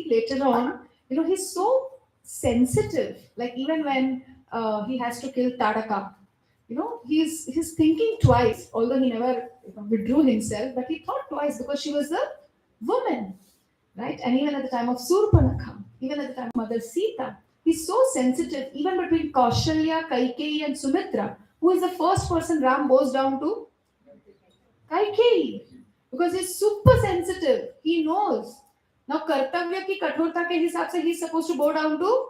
see later on, he's so sensitive. Like even when he has to kill Tadaka, he's thinking twice. Although he never withdrew himself, but he thought twice because she was a woman, right? And even at the time of Surpanakha, even at the time of Mother Sita, he's so sensitive. Even between Kaushalya, Kaikeyi, and Sumitra, who is the first person Ram bows down to? Kaikeyi, because he's super sensitive. He knows. Now, कर्तव्य की कठोरता के हिसाब से he's supposed to bow down to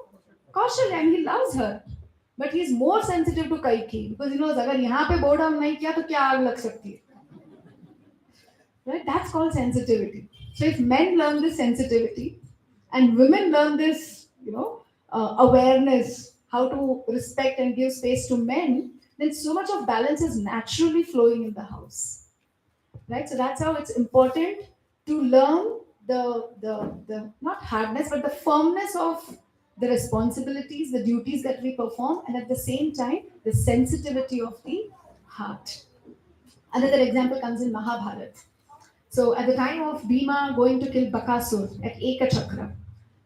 Kaushalya, and he loves her. But he's more sensitive to Kaikeyi because he knows अगर यहाँ पे bow down नहीं किया तो क्या आग लग सकती है. Right? That's called sensitivity. So if men learn this sensitivity and women learn this, awareness, how to respect and give space to men, then so much of balance is naturally flowing in the house. Right? So that's how it's important to learn the not hardness but the firmness of the responsibilities, the duties that we perform, and at the same time the sensitivity of the heart. Another example comes in Mahabharata. So at the time of Bhima going to kill Bakasur at Ekachakra,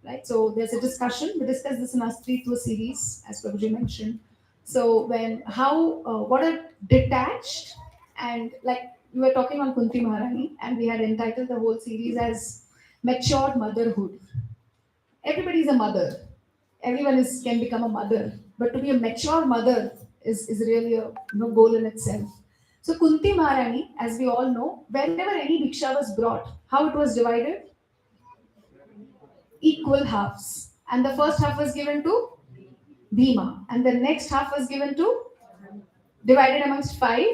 right? So there's a discussion. We discussed this in our Streetwa series, as Prabhuji mentioned. So what a detached and like we were talking on Kunti Maharani, and we had entitled the whole series as Matured Motherhood. Everybody's a mother. Everyone can become a mother, but to be a mature mother is really a goal in itself. So Kunti Maharani, as we all know, whenever any Diksha was brought, how it was divided? Equal halves. And the first half was given to Bhima. And the next half was given to, divided amongst 5,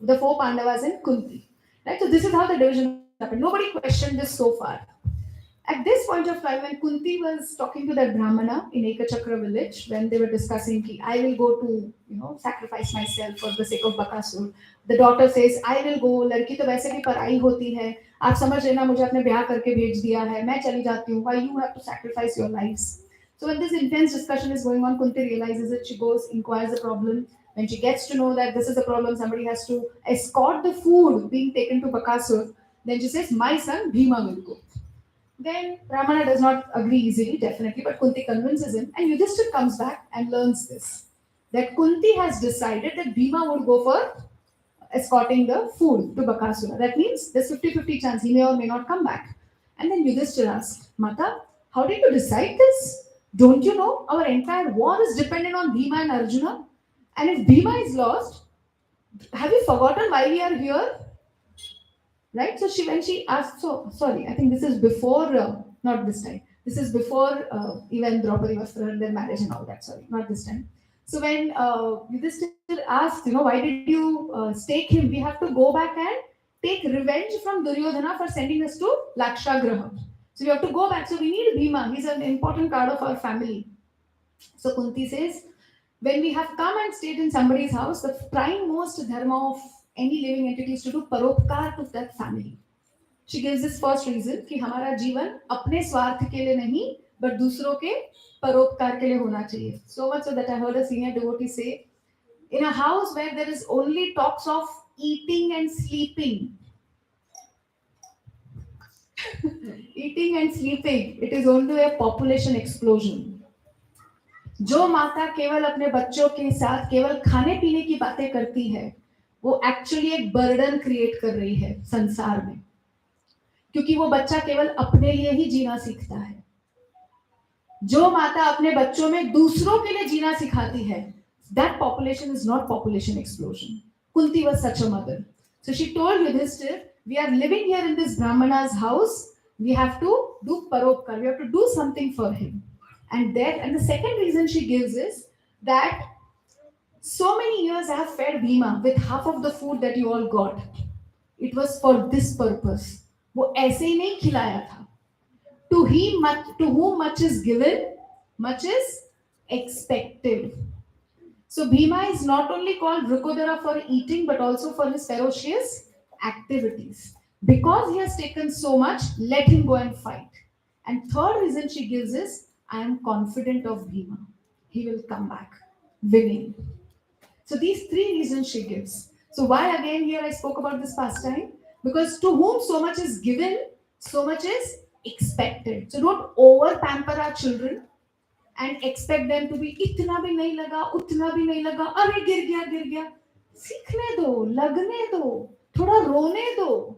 the 4 Pandavas and Kunti. Right? So this is how the division happened. Nobody questioned this so far. At this point of time, when Kunti was talking to that Brahmana in Ekachakra village, when they were discussing, I will go to, sacrifice myself for the sake of Bakasur. The daughter says, I will go, लड़की तो वैसे भी पराई होती है, आप समझ लेना मुझे अपने ब्याह करके भेज दिया है, मैं चली जाती हूँ, why you have to sacrifice your lives? So when this intense discussion is going on, Kunti realizes it, she goes, inquires the problem. When she gets to know that this is the problem, somebody has to escort the food being taken to Bakasur, then she says, my son Bhima will go. Then Ramana does not agree easily, definitely, but Kunti convinces him, and Yudhishthir comes back and learns this. That Kunti has decided that Bhima would go for escorting the food to Bakasura. That means there's 50-50 chance he may or may not come back. And then Yudhishthir asks, Mata, how did you decide this? Don't you know our entire war is dependent on Bhima and Arjuna? And if Bhima is lost, have you forgotten why we are here? Right? So when she asked, sorry, I think this is before, not this time. This is before even Draupadi was for their marriage and all that. Sorry, not this time. So when Yudhishthir asked, why did you stake him? We have to go back and take revenge from Duryodhana for sending us to Lakshagraha. So we have to go back. So we need Bhima. He's an important part of our family. So Kunti says, when we have come and stayed in somebody's house, the prime most dharma of any living entity is to do paropkar to that family. She gives this first reason कि हमारा जीवन अपने स्वार्थ के लिए नहीं but दूसरों के परोपकार के लिए होना चाहिए. So much so that I heard a senior devotee say, in a house where there is only talks of eating and sleeping, eating and sleeping, it is only a population explosion. जो माता केवल अपने बच्चों के साथ केवल खाने पीने की बातें करती है, वो एक्चुअली एक बर्डन क्रिएट कर रही है संसार में, क्योंकि वो बच्चा केवल अपने लिए ही जीना सीखता है. जो माता अपने बच्चों में दूसरों के लिए जीना सिखाती है, that population is not population explosion. Kunti was such a mother. So she told Yudhishthir, we are living here in this Brahmana's house, we have to do paropkar, we have to do something for him. And the second reason she gives is that so many years I have fed Bhima with half of the food that you all got. It was for this purpose. वो ऐसे ही नहीं खिलाया था. To whom much is given, much is expected. So Bhima is not only called Vrikodara for eating, but also for his ferocious activities. Because he has taken so much, let him go and fight. And third reason she gives is, I am confident of Bhima. He will come back winning. So these 3 reasons she gives. So why again here I spoke about this pastime? Because to whom so much is given, so much is expected. So don't over pamper our children and expect them to be इतना भी नहीं लगा, उतना भी नहीं लगा, अरे गिर गया. सीखने दो, लगने दो, थोड़ा रोने दो.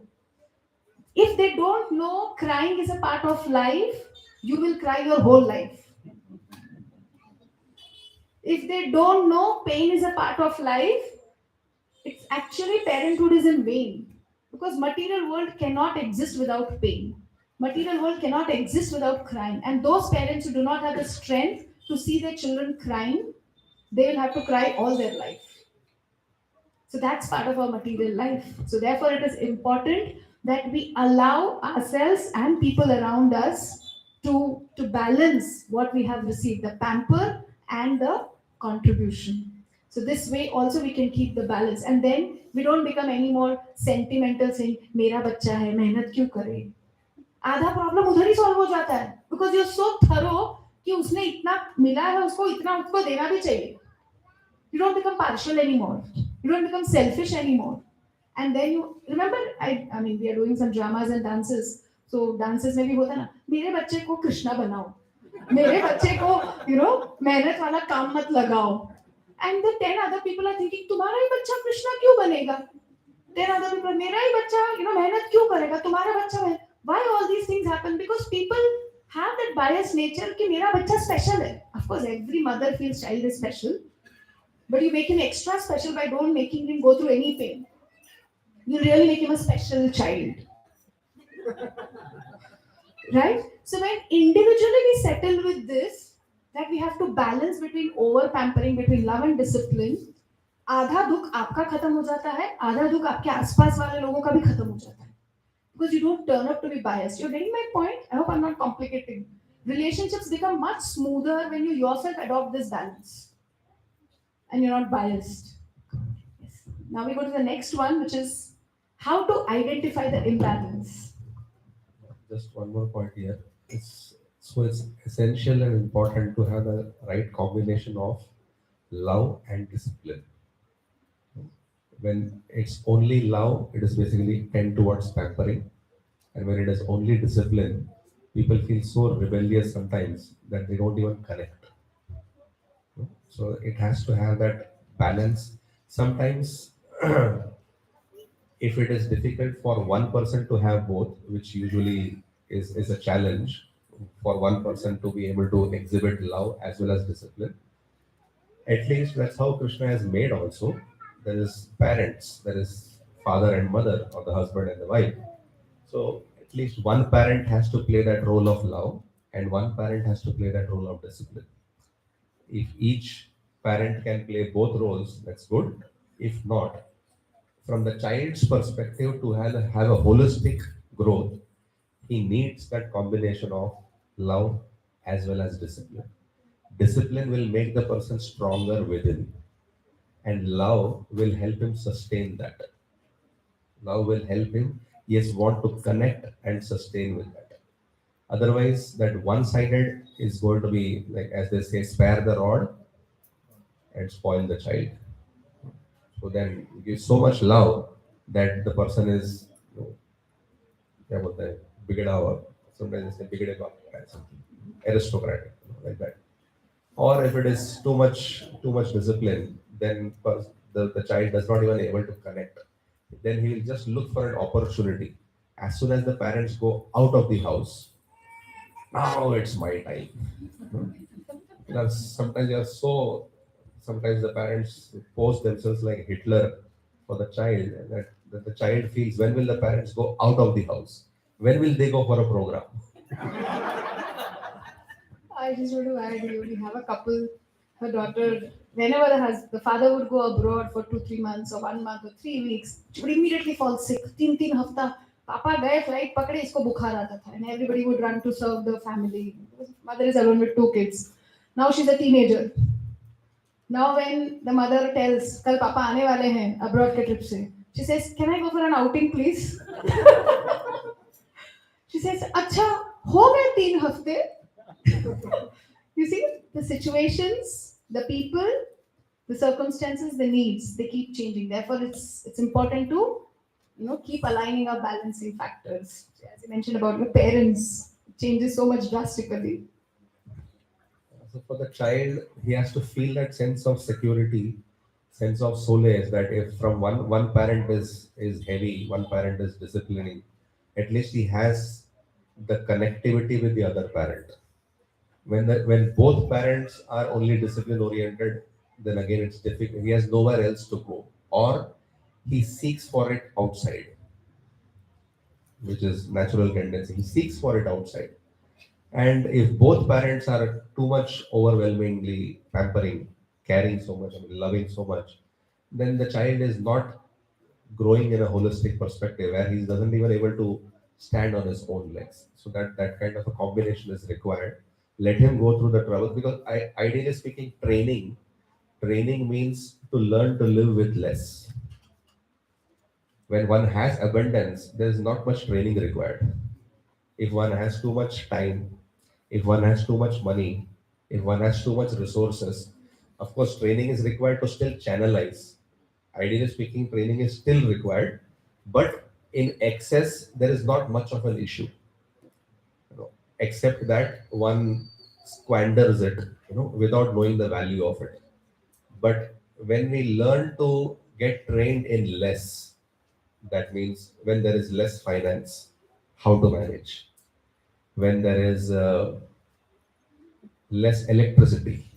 If they don't know crying is a part of life, you will cry your whole life. If they don't know pain is a part of life, it's actually parenthood is in vain. Because material world cannot exist without pain. Material world cannot exist without crying. And those parents who do not have the strength to see their children crying, they will have to cry all their life. So that's part of our material life. So therefore it is important that we allow ourselves and people around us to balance what we have received, the pamper and the contribution. So this way also we can keep the balance, and then we don't become any more sentimental saying मेरा बच्चा है मेहनत क्यों करे. आधा problem उधर ही solve हो जाता है because you are so thorough कि उसने इतना मिला है उसको इतना उसको देना भी चाहिए. You don't become partial anymore. You don't become selfish anymore. And then you remember, I mean, we are doing some dramas and dances. So dances में भी होता ना, मेरे बच्चे को कृष्णा बनाओ, मेरे बच्चे को मेहनत वाला काम मत लगाओ. And the 10 other people are thinking, तुम्हारा ही बच्चा कृष्णा क्यों बनेगा? 10 other people, मेरा ही बच्चा मेहनत क्यों करेगा? तुम्हारा बच्चा है. Why all these things happen? Because people have that biased nature कि मेरा बच्चा special है. Of course, every mother feels child is special. But you make him extra special by don't making him go through any pain. You really make him a special child. Right? So when individually we settle with this, that we have to balance between over pampering, between love and discipline, आधा दुख आपका खत्म हो जाता है, आधा दुख आपके आसपास वाले लोगों का भी खत्म हो जाता है. Because you don't turn up to be biased. You're getting my point? I hope I'm not complicating. Relationships become much smoother when you yourself adopt this balance. And you're not biased. Yes. Now we go to the next one, which is how to identify the imbalance. Just one more point here. It's essential and important to have the right combination of love and discipline. When it's only love, it is basically tend towards pampering, and when it is only discipline, people feel so rebellious sometimes that they don't even connect. So it has to have that balance. Sometimes, if it is difficult for one person to have both, which usually is a challenge for one person to be able to exhibit love as well as discipline, at least that's how Krishna has made also. There is parents, there is father and mother, or the husband and the wife. So at least one parent has to play that role of love, and one parent has to play that role of discipline. If each parent can play both roles, that's good. If not, from the child's perspective, to have a holistic growth, he needs that combination of love as well as discipline. Discipline will make the person stronger within, and love will help him sustain that. Love will help him, yes, want to connect and sustain with that. Otherwise, that one-sided is going to be like, as they say, spare the rod and spoil the child. So then you give so much love that the person is, क्या बोलते हैं, बिगड़ा हुआ. Sometimes they say बिगड़े बाप का है, something aristocratic, like that. Or if it is too much discipline, then the child does not even able to connect. Then he will just look for an opportunity. As soon as the parents go out of the house, now it's my time. Sometimes they are so. Sometimes the parents pose themselves like Hitler for the child, and that the child feels, when will the parents go out of the house? When will they go for a program? I just want to add here, we have a couple, her daughter, whenever the father would go abroad for 2-3 months or 1 month or 3 weeks, she would immediately fall sick. 3 हफ्ता पापा गए flight पकड़े इसको बुखार आता था, and everybody would run to serve the family. Mother is alone with 2 kids. Now she's a teenager. Now when the mother tells, कल पापा आने वाले हैं abroad के trip से, she says, can I go for an outing please? She says, अच्छा हो गए 3 हफ्ते. You see, the situations, the people, the circumstances, the needs, they keep changing. Therefore, it's important to keep aligning our balancing factors. As you mentioned about your parents, changes so much drastically. So for the child, he has to feel that sense of security, sense of solace that if from one parent is heavy, one parent is disciplining, at least he has the connectivity with the other parent. When both parents are only discipline oriented, then again it's difficult. He has nowhere else to go, or he seeks for it outside, which is natural tendency. He seeks for it outside. And if both parents are too much overwhelmingly pampering, caring so much, I mean, loving so much, then the child is not growing in a holistic perspective where he doesn't even able to stand on his own legs. So that kind of a combination is required. Let him go through the trouble because ideally speaking, training means to learn to live with less. When one has abundance, there is not much training required. If one has too much time, if one has too much money, if one has too much resources, of course, training is required to still channelize. Ideally speaking, training is still required, but in excess, there is not much of an issue, except that one squanders it, without knowing the value of it. But when we learn to get trained in less, that means when there is less finance, how to manage. When there is less electricity,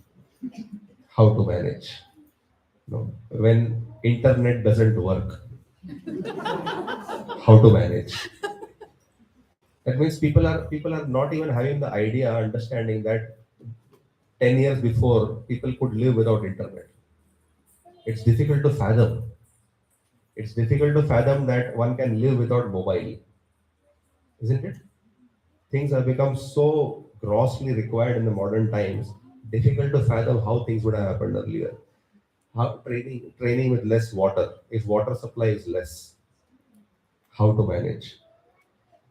how to manage. When internet doesn't work, how to manage. That means people are not even having the idea, understanding that 10 years before people could live without internet. It's difficult to fathom. It's difficult to fathom that one can live without mobile, isn't it? Things have become so grossly required in the modern times, difficult to fathom how things would have happened earlier. How training with less water. If water supply is less, how to manage?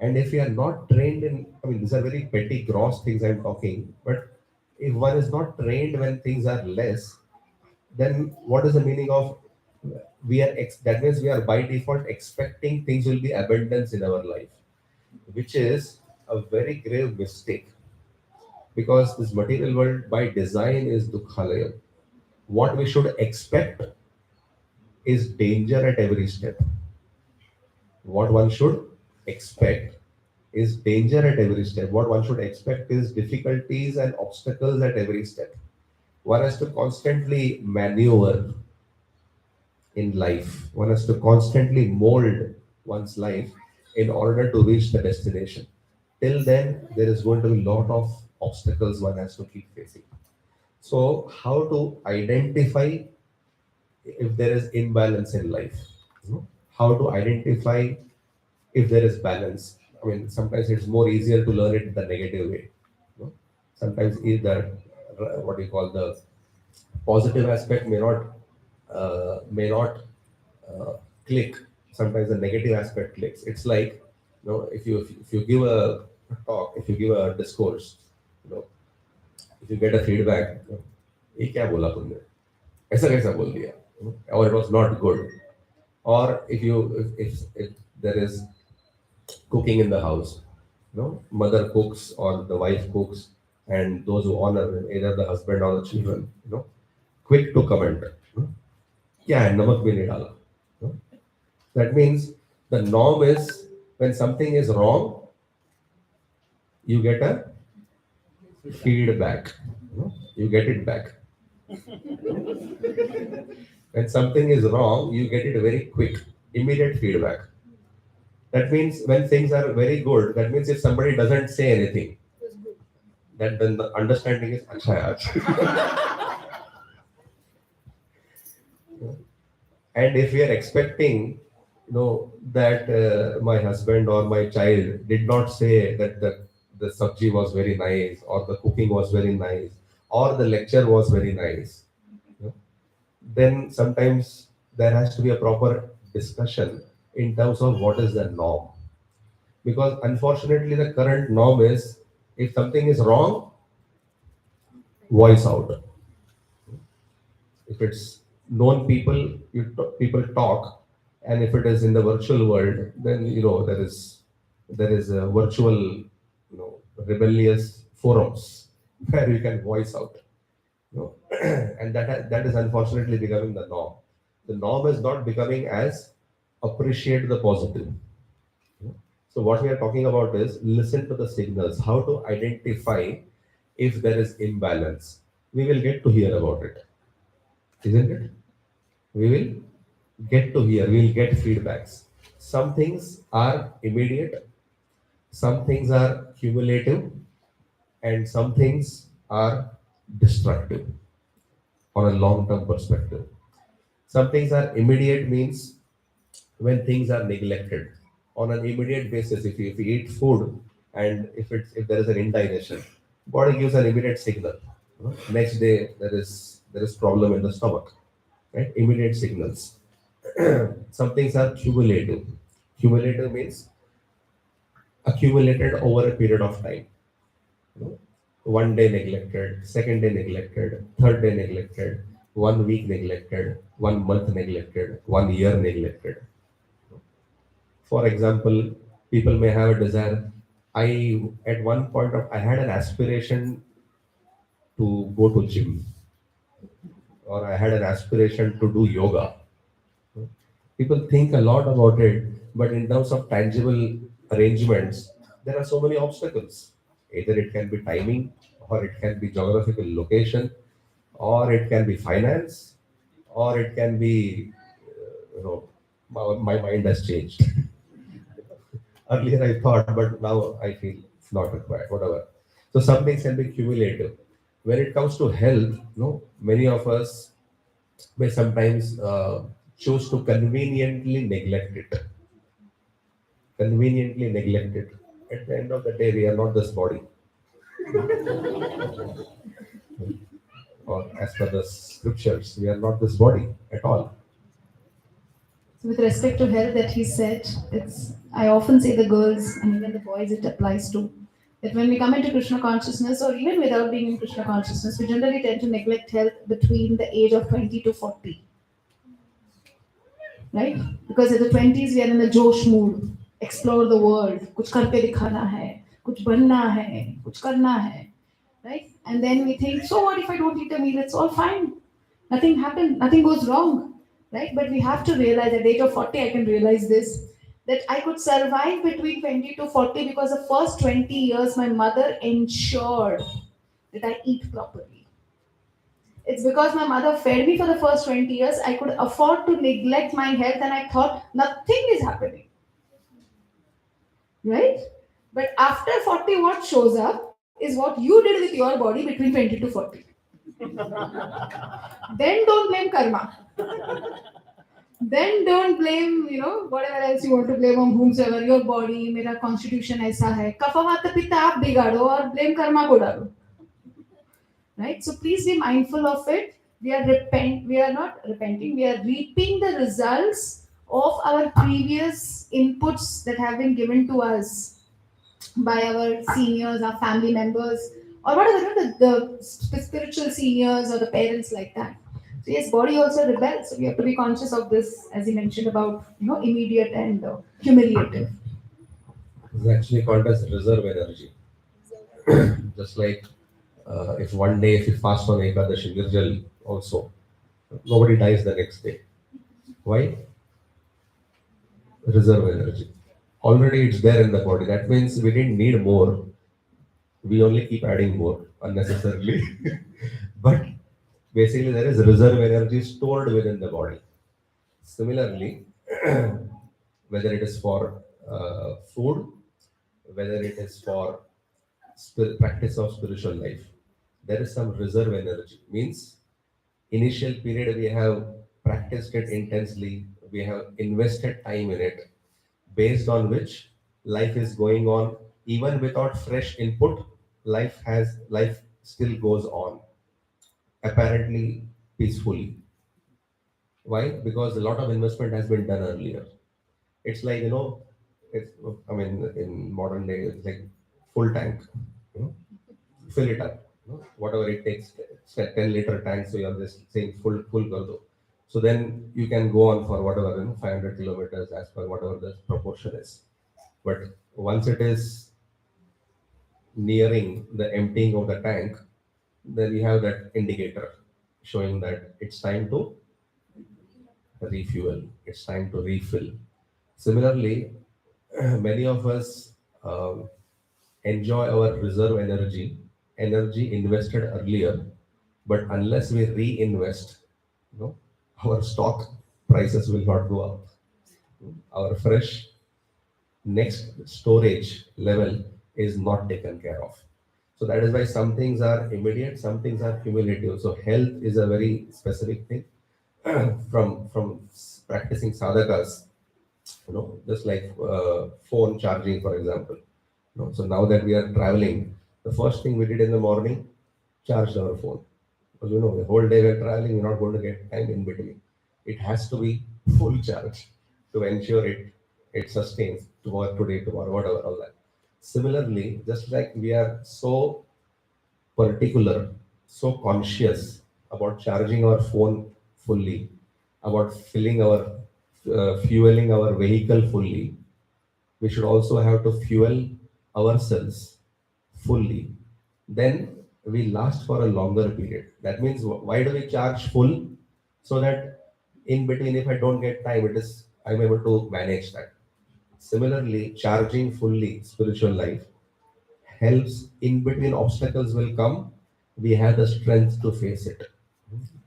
And if we are not trained in, I mean, these are very petty, gross things I'm talking, but if one is not trained when things are less, then what is the meaning of that means we are by default expecting things will be abundance in our life, which is a very grave mistake because this material world by design is dukhalaya. What we should expect is danger at every step. What one should expect is danger at every step. What one should expect is difficulties and obstacles at every step. One has to constantly maneuver in life. One has to constantly mold one's life in order to reach the destination. Till then, there is going to be a lot of obstacles one has to keep facing. So, how to identify if there is imbalance in life? How to identify if there is balance? I mean, sometimes it's more easier to learn it the negative way. Sometimes either what you call the positive aspect may not uh, click. Sometimes the negative aspect clicks. It's like, if you give a talk, if you give a discourse, you know if you get a feedback, ये क्या बोला तुमने, ऐसा कैसा बोल दिया, or it was not good. Or if there is cooking in the house, mother cooks or the wife cooks, and those who honor either the husband or the children, quick to comment, क्या है नमक भी नहीं डाला. you know. That means the norm is when something is wrong, you get a feedback. You get it back. When something is wrong, you get it very quick, immediate feedback. That means when things are very good, that means if somebody doesn't say anything, then the understanding is अच्छा है आज. And if we are expecting, that my husband or my child did not say that the sabji was very nice, or the cooking was very nice, or the lecture was very nice, you know, then sometimes there has to be a proper discussion in terms of what is the norm. Because unfortunately, the current norm is if something is wrong, voice out. If it's known people, people talk, and if it is in the virtual world, then there is a virtual rebellious forums where you can voice out. And that is unfortunately becoming the norm. The norm is not becoming as appreciate the positive. So what we are talking about is listen to the signals, how to identify if there is imbalance. We will get to hear about it, isn't it? We will get to hear, we will get feedbacks. Some things are immediate, some things are cumulative, and some things are destructive on a long-term perspective. Some things are immediate means when things are neglected on an immediate basis. If you eat food and if there is an indigestion, body gives an immediate signal. Next day there is problem in the stomach, right? Immediate signals. Some things are cumulative. Cumulative means accumulated over a period of time. You know, one day neglected, second day neglected, third day neglected, 1 week neglected, 1 month neglected, 1 year neglected. For example, people may have a desire. At one point of I had an aspiration to go to gym, or I had an aspiration to do yoga. People think a lot about it, but in terms of tangible arrangements, there are so many obstacles. Either it can be timing, or it can be geographical location, or it can be finance, or it can be, my mind has changed. Earlier I thought, but now I feel it's not required, whatever. So some things can be cumulative. When it comes to health, many of us may sometimes choose to conveniently neglect it. Conveniently neglect it. At the end of the day, we are not this body, or as per the scriptures, we are not this body at all. So with respect to health that he said, it's I often say the girls and even the boys it applies to. That when we come into Krishna consciousness or even without being in Krishna consciousness, we generally tend to neglect health between the age of 20 to 40. Right? Because at the 20s we are in the Josh mood, explore the world, कुछ करके दिखाना है, कुछ बनना है, कुछ करना है, right? And then we think, so what if I don't eat a meal? It's all fine. Nothing happened, nothing goes wrong, right? But we have to realize at the age of 40, I can realize this, that I could survive between 20 to 40 because the first 20 years my mother ensured that I eat properly. It's because my mother fed me for the first 20 years, I could afford to neglect my health and I thought nothing is happening. Right? But after 40, what shows up is what you did with your body between 20 to 40. Then don't blame karma. Then don't blame, whatever else you want to blame on whomsoever, your body, मेरा constitution ऐसा है. कफा वात पित्त आप बिगाड़ो और blame karma को डालो. Right? So please be mindful of it. We are not repenting, we are reaping the results of our previous inputs that have been given to us by our seniors, our family members, or whatever, the spiritual seniors or the parents like that. So yes, body also rebels. So we have to be conscious of this, as he mentioned about, immediate and cumulative. It's actually called as reserve energy. Just like if one day if you fast on Ekadashi Nirjal also, nobody dies the next day. Why? Reserve energy. Already it's there in the body. That means we didn't need more. We only keep adding more unnecessarily. But basically there is reserve energy stored within the body. Similarly, whether it is for food, whether it is for practice of spiritual life, there is some reserve energy. Means initial period we have practiced it intensely, we have invested time in it, based on which life is going on even without fresh input. Life still goes on apparently peacefully. Why? Because a lot of investment has been done earlier. It's like, it's, I mean, in modern day, it's like full tank. You know, fill it up. Whatever it takes, it's a 10-liter tank. So you're just saying full kar do. So then you can go on for whatever, 500 kilometers as per whatever the proportion is. But once it is nearing the emptying of the tank, then you have that indicator showing that it's time to refuel, it's time to refill. Similarly, many of us enjoy our reserve energy invested earlier, but unless we reinvest, you know, our stock prices will not go up. Our fresh next storage level is not taken care of. So that is why some things are immediate, some things are cumulative. So health is a very specific thing. From practicing sadhakas, just like phone charging, for example. So now that we are traveling, the first thing we did in the morning, charged our phone. Because the whole day we're traveling, we're not going to get time in between. It has to be full charge to ensure it sustains tomorrow, whatever, all that. Similarly, just like we are so particular, so conscious about charging our phone fully, about fueling our vehicle fully, we should also have to fuel ourselves fully. Then we last for a longer period. That means why do we charge full? So that in between, if I don't get time, I'm able to manage that. Similarly, charging fully spiritual life helps. In between obstacles will come, we have the strength to face it.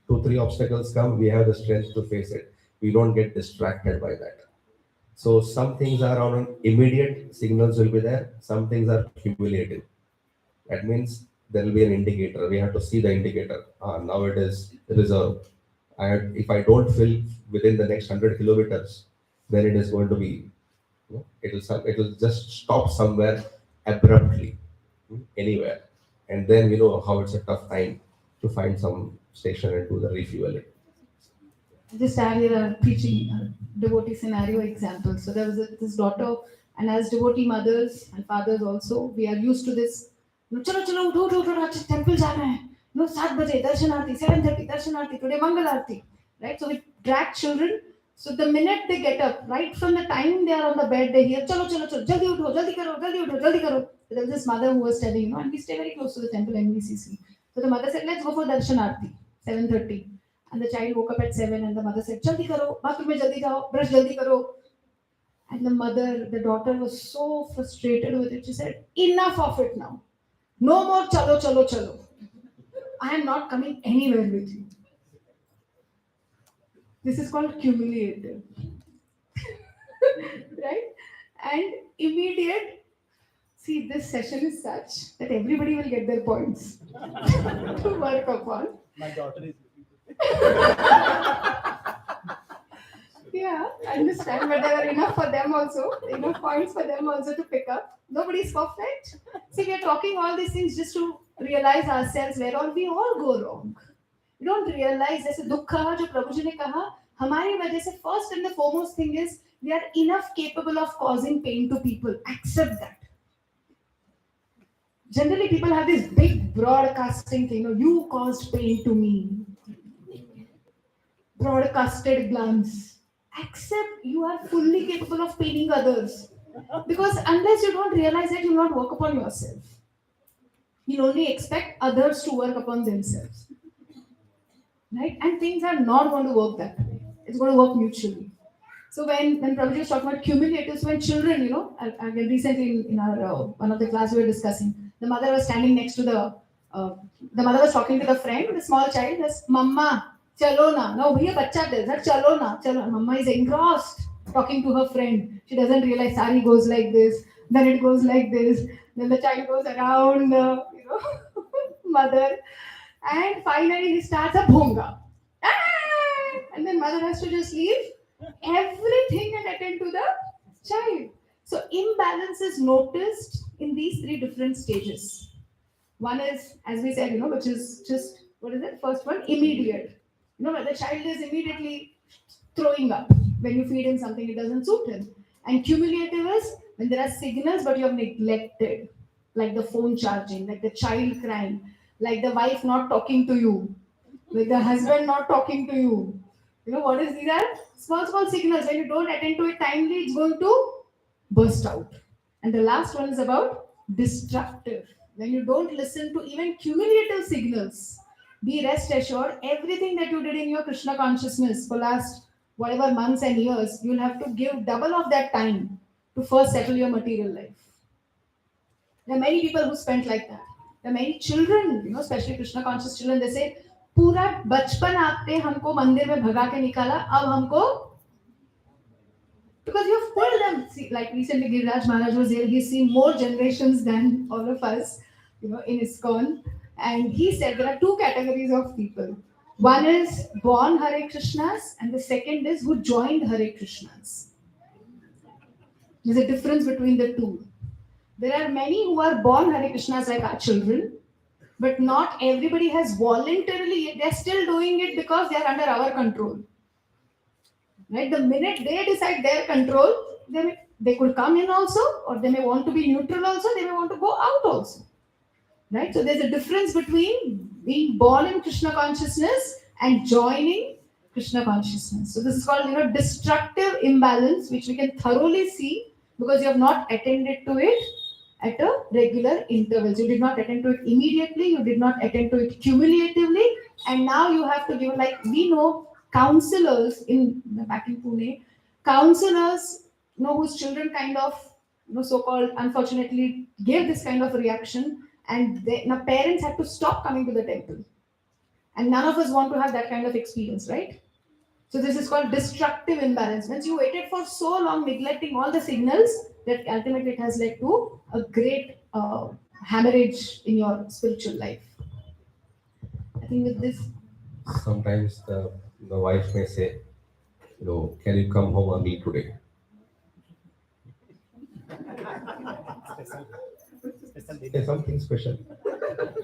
Two, three obstacles come, we have the strength to face it. We don't get distracted by that. So some things are on an immediate signals will be there. Some things are cumulative. That means there will be an indicator. We have to see the indicator. Now it is reserve. If I don't fill within the next 100 kilometers, then it is going to be, it will just stop somewhere abruptly, anywhere. And then how it's a tough time to find some station and do the refueling. Just add here a preaching devotee scenario example. So there was this daughter, and as devotee mothers and fathers also, we are used to this. चलो चलो उठो उठो उठो आज temple जाना है. 7 बजे दर्शनार्थी, 7:30 दर्शनार्थी, today Mangal Aarti. Right? So we drag children. So the minute they get up, right from the time they are on the bed, they hear चलो चलो चलो जल्दी उठो जल्दी करो जल्दी उठो जल्दी करो. There was this mother who was telling, and we stay very close to the temple NVCC. So the mother said, let's go for darshanarti, 7:30. And the child woke up at 7 and the mother said, Jaldi karo, bathroom mein jaldi jao, brush jaldi karo. And the daughter was so frustrated with it. She said, enough of it now. No more chalo, chalo, chalo. I am not coming anywhere with you. This is called cumulative. Right? And immediate. See, this session is such that everybody will get their points to work upon. My daughter is. Yeah, I understand, but there are enough for them also, enough points for them also to pick up. Nobody's perfect. See, we are talking all these things just to realize ourselves where all we all go wrong. We don't realize जैसे दुखा जो प्रभु जी ने कहा हमारी वजह से first and the foremost thing is we are enough capable of causing pain to people. Accept that. Generally, people have this big broadcasting thing. You caused pain to me. Broadcasted glance. Accept you are fully capable of paining others. Because unless you don't realize that, you will not work upon yourself. You'll only expect others to work upon themselves. Right? And things are not going to work that way. It's going to work mutually. So when Prabhuji was talking about cumulative, so when children, again recently in our one of the class we were discussing, the mother was standing next to the mother was talking to the friend, the small child, says, Mama, chalo na. No, bhaiya bacha does that, chalo na, chalo. Mama is engrossed talking to her friend. She doesn't realize sari goes like this, then it goes like this, then the child goes around the mother, and finally he starts a bhonga. And then mother has to just leave everything and attend to the child. So imbalance is noticed in these three different stages. One is, as we said, which is just, what is it? First one, immediate. Where the child is immediately throwing up. When you feed him something, it doesn't suit him. And cumulative is when there are signals but you have neglected, like the phone charging, like the child crying, like the wife not talking to you, like the husband not talking to you. What is these are? Small signals. When you don't attend to it timely, it's going to burst out. And the last one is about destructive. when you don't listen to even cumulative signals, be rest assured, everything that you did in your Krishna consciousness for last whatever months and years, you'll have to give double of that time to first settle your material life. There are many people who spent like that. There are many children, especially Krishna conscious children, they say, पूरा बचपन आपने हमको मंदिर में भगा के निकाला, अब हमको, because you've pulled them. See, like recently Giriraj Maharaj was here, he's seen more generations than all of us, in ISKCON. And he said there are two categories of people. One is born Hare Krishnas, and the second is who joined Hare Krishnas. There's a difference between the two. There are many who are born Hare Krishnas like our children, but not everybody has voluntarily, they're still doing it because they're under our control. Right? The minute they decide their control, they could come in also, or they may want to be neutral also, they may want to go out also. Right? So there's a difference between being born in Krishna consciousness and joining Krishna consciousness. So this is called, destructive imbalance, which we can thoroughly see because you have not attended to it at a regular intervals. You did not attend to it immediately, you did not attend to it cumulatively, and now you have to give, like we know counselors back in Pune, counselors, whose children kind of, so-called, unfortunately, gave this kind of reaction, and now parents had to stop coming to the temple. And none of us want to have that kind of experience, right? So this is called destructive imbalance. Once you waited for so long, neglecting all the signals, that ultimately it has led to a great hemorrhage in your spiritual life. I think with this, Sometimes the wife may say, can you come home early today? There's something special.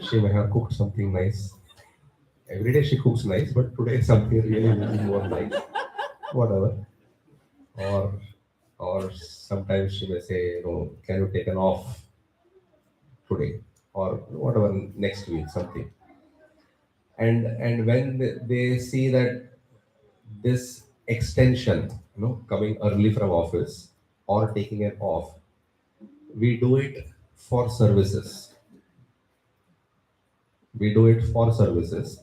She may have cooked something nice. Every day she cooks nice, but today something really, really more nice. Whatever. Or sometimes she may say, can you take an off today? Or whatever, next week, something. And when they see that this extension, coming early from office or taking it off, we do it for services. We do it for services,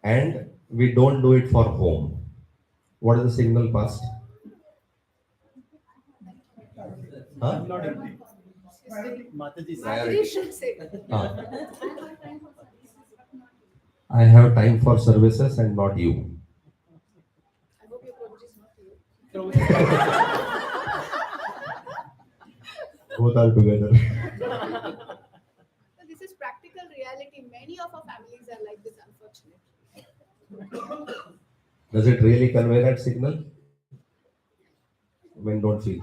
and we don't do it for home. What is the signal passed? Huh? Madhuri should say. I have time for services and not you. I hope your prabhuji is not here. Both are together. So this is practical reality. Many of our families are like this, unfortunately. Does it really convey that signal? Men don't feel.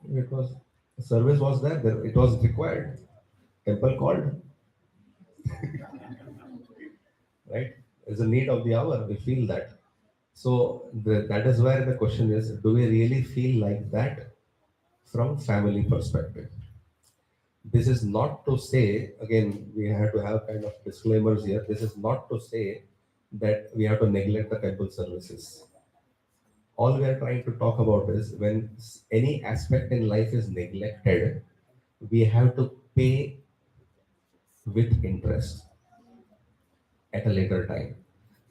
It was, service was there, it was required. Temple called. Right? It's a need of the hour. We feel that. So that is where the question is: do we really feel like that from family perspective? This is not to say, again, we have to have kind of disclaimers here. This is not to say that we have to neglect the temple services. All we are trying to talk about is when any aspect in life is neglected, we have to pay with interest at a later time.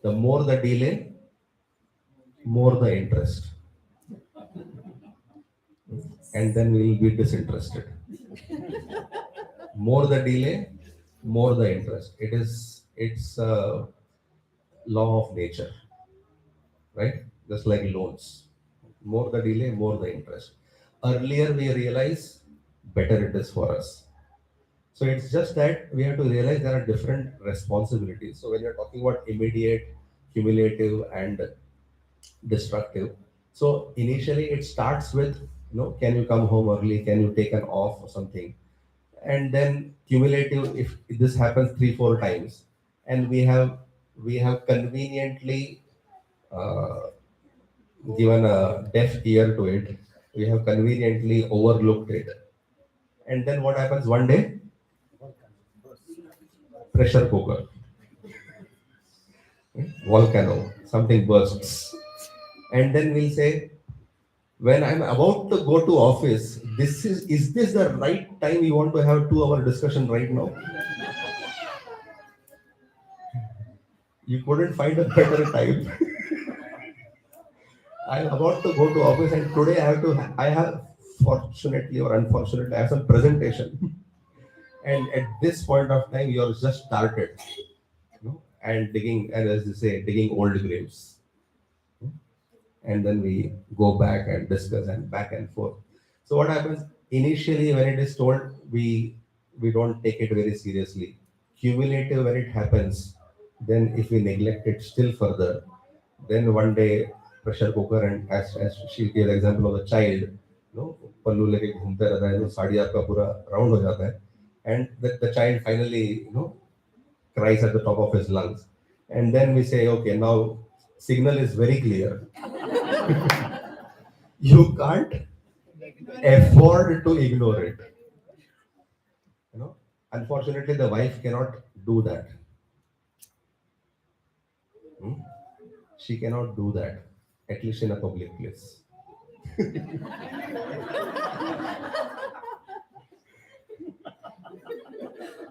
The more the delay, more the interest. And then we will be disinterested. More the delay, more the interest. It's a law of nature, right? Just like loans. More the delay, more the interest. Earlier we realize, better it is for us. So it's just that we have to realize there are different responsibilities. So when you're talking about immediate, cumulative, and destructive, so initially it starts with, can you come home early? Can you take an off or something? And then cumulative, if this happens 3-4 times, and we have conveniently uh, given a deaf ear to it, we have conveniently overlooked it, and then what happens one day? Pressure cooker, volcano, something bursts, and then we'll say, When I'm about to go to office, is this the right time you want to have 2 hour discussion right now? You couldn't find a better time. I'm about to go to office, and today I have, fortunately or unfortunately, I have some presentation. And at this point of time, you're just started, and digging, and as they say, digging old graves. And then we go back and discuss and back and forth. So what happens initially when it is told, we don't take it very seriously. Cumulative when it happens, then if we neglect it still further, then one day pressure cooker, and as she gave the example of the child, पल्लू लेके घूमते रहता है, साड़ी आपका पूरा round हो जाता है, and the child finally cries at the top of his lungs, and then we say, okay, now signal is very clear. You can't afford to ignore it. Unfortunately, the wife cannot do that. Hmm? She cannot do that, at least in a public place.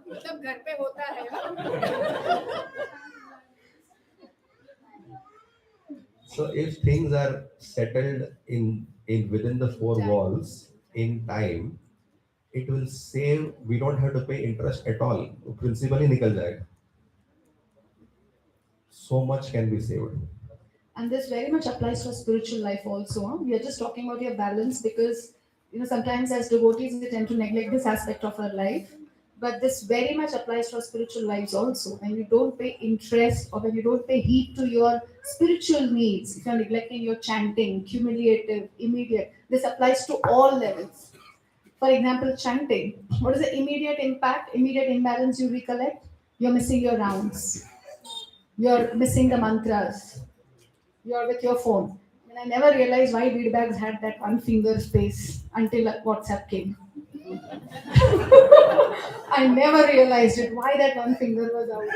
मतलब घर पे होता है ना? So if things are settled in within the 4 walls in time, it will save. We don't have to pay interest at all. Principal ही निकल जाएगा. So much can be saved. And this very much applies to spiritual life also. Huh? We are just talking about your balance because sometimes as devotees we tend to neglect this aspect of our life. But this very much applies to our spiritual lives also. When you don't pay interest or when you don't pay heed to your spiritual needs, if you're neglecting your chanting, cumulative, immediate, this applies to all levels. For example, chanting. What is the immediate impact, immediate imbalance you recollect? You're missing your rounds. You're missing the mantras. You're with your phone. And I never realized why beadbags had that one finger space until WhatsApp came. I never realized it, why that one finger was out.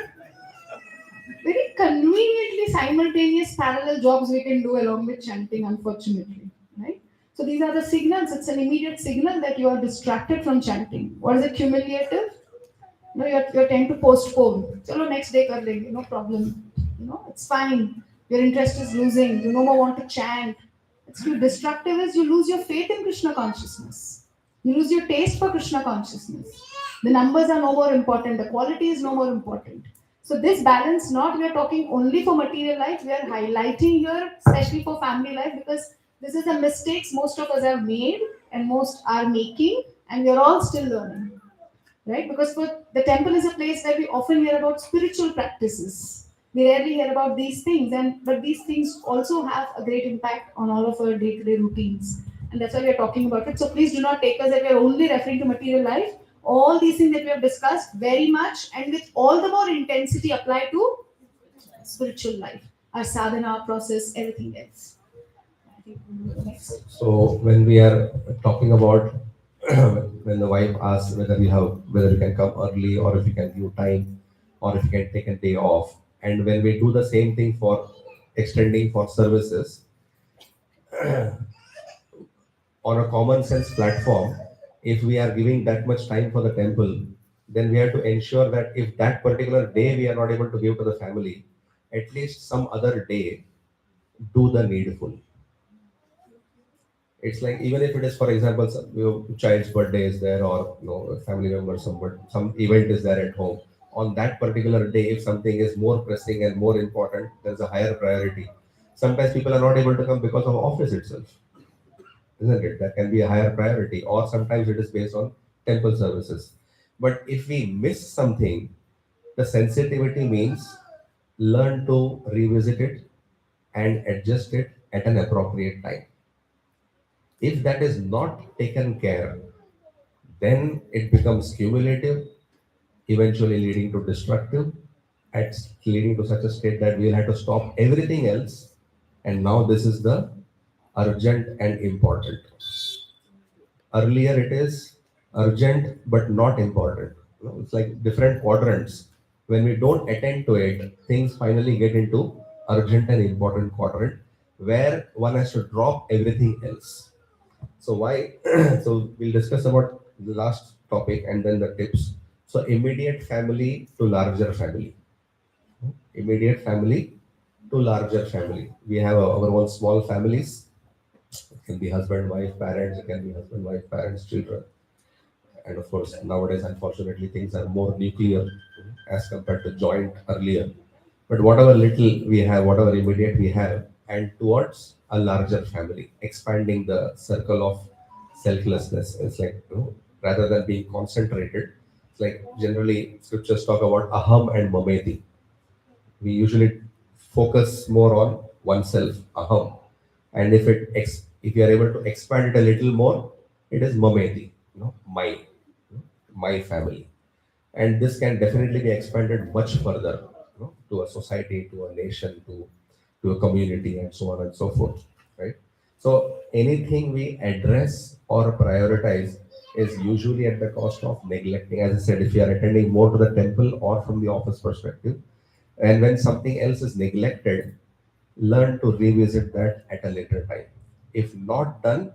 Very conveniently simultaneous parallel jobs we can do along with chanting, unfortunately. Right? So these are the signals. It's an immediate signal that you are distracted from chanting. What is it cumulative? You tend to postpone. Chalo, next day kar lenge, no problem. It's fine. Your interest is losing. You no more want to chant. It's too destructive is you lose your faith in Krishna consciousness. You lose your taste for Krishna consciousness. The numbers are no more important. The quality is no more important. So this balance, not we are talking only for material life. We are highlighting here, especially for family life, because this is the mistakes most of us have made and most are making, and we are all still learning, right? Because for the temple is a place where we often hear about spiritual practices. We rarely hear about these things, and but these things also have a great impact on all of our day-to-day routines, and that's why we are talking about it. So please do not take us that we are only referring to material life. All these things that we have discussed very much and with all the more intensity apply to spiritual life, our sadhana process, everything else. I think next. So when we are talking about when the wife asks whether you can come early or if you can give time or if you can take a day off, and when we do the same thing for extending for services on a common sense platform, if we are giving that much time for the temple, then we have to ensure that if that particular day we are not able to give to the family, at least some other day do the needful. It's like even if it is, for example, child's birthday is there, or a family member, some event is there at home. On that particular day, if something is more pressing and more important, there's a higher priority. Sometimes people are not able to come because of office itself, isn't it? That can be a higher priority, or sometimes it is based on temple services. But if we miss something, the sensitivity means learn to revisit it and adjust it at an appropriate time. If that is not taken care, then it becomes cumulative, eventually leading to destructive, and leading to such a state that we'll have to stop everything else. And now this is the urgent and important. Earlier it is urgent but not important. It's like different quadrants. When we don't attend to it, things finally get into urgent and important quadrant. where one has to drop everything else. So why? So we'll discuss about the last topic and then the tips. So immediate family to larger family. Immediate family to larger family. We have our own small families. It can be husband, wife, parents. It can be husband, wife, parents, children. And of course, nowadays, unfortunately, things are more nuclear as compared to joint earlier. But whatever little we have, whatever immediate we have, and towards a larger family, expanding the circle of selflessness. It's like, rather than being concentrated, it's like generally scriptures talk about aham and mameti. We usually focus more on oneself, aham. And if you are able to expand it a little more, it is mameti, my, my family. And this can definitely be expanded much further, to a society, to a nation, to a community, and so on and so forth, right? So anything we address or prioritize is usually at the cost of neglecting. As I said, if you are attending more to the temple or from the office perspective, and when something else is neglected, learn to revisit that at a later time. If not done,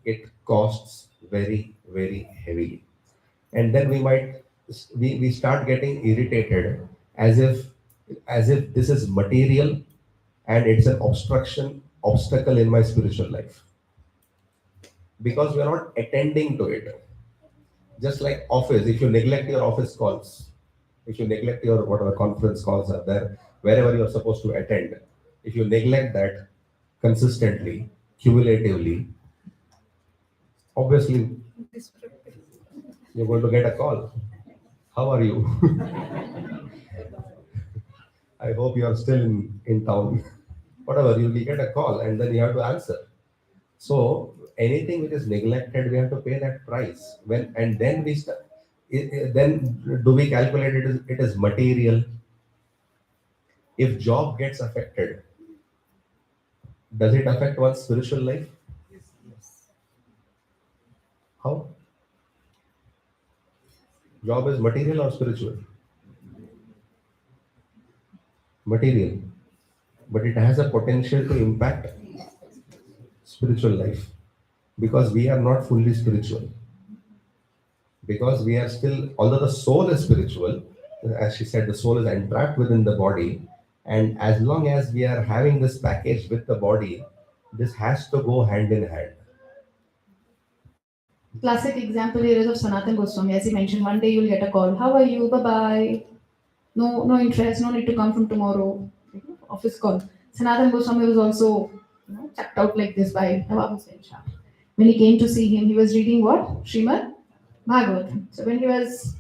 it costs very, very heavily. And then we start getting irritated as if this is material and it's an obstacle in my spiritual life because we are not attending to it. Just like office, if you neglect your office calls, if you neglect your whatever conference calls are there, wherever you're supposed to attend, if you neglect that consistently, cumulatively, obviously you're going to get a call. How are you? I hope you are still in town. Whatever, you will get a call and then you have to answer. So anything which is neglected, we have to pay that price. When and then we start, then do we calculate it as material? If job gets affected, does it affect one's spiritual life? How? Job is material or spiritual? Material. But it has a potential to impact spiritual life because we are not fully spiritual. Because we are still, although the soul is spiritual, as she said, the soul is entrapped within the body. And as long as we are having this package with the body, this has to go hand in hand. Classic example here is of Sanatan Goswami. As he mentioned, one day you'll get a call. How are you? Bye bye. No, no interest. No need to come from tomorrow. Office call. Sanatan Goswami was also chucked out like this by Nawab Hussain Shah. When he came to see him, he was reading what? Srimad Bhagavatam. So when he was,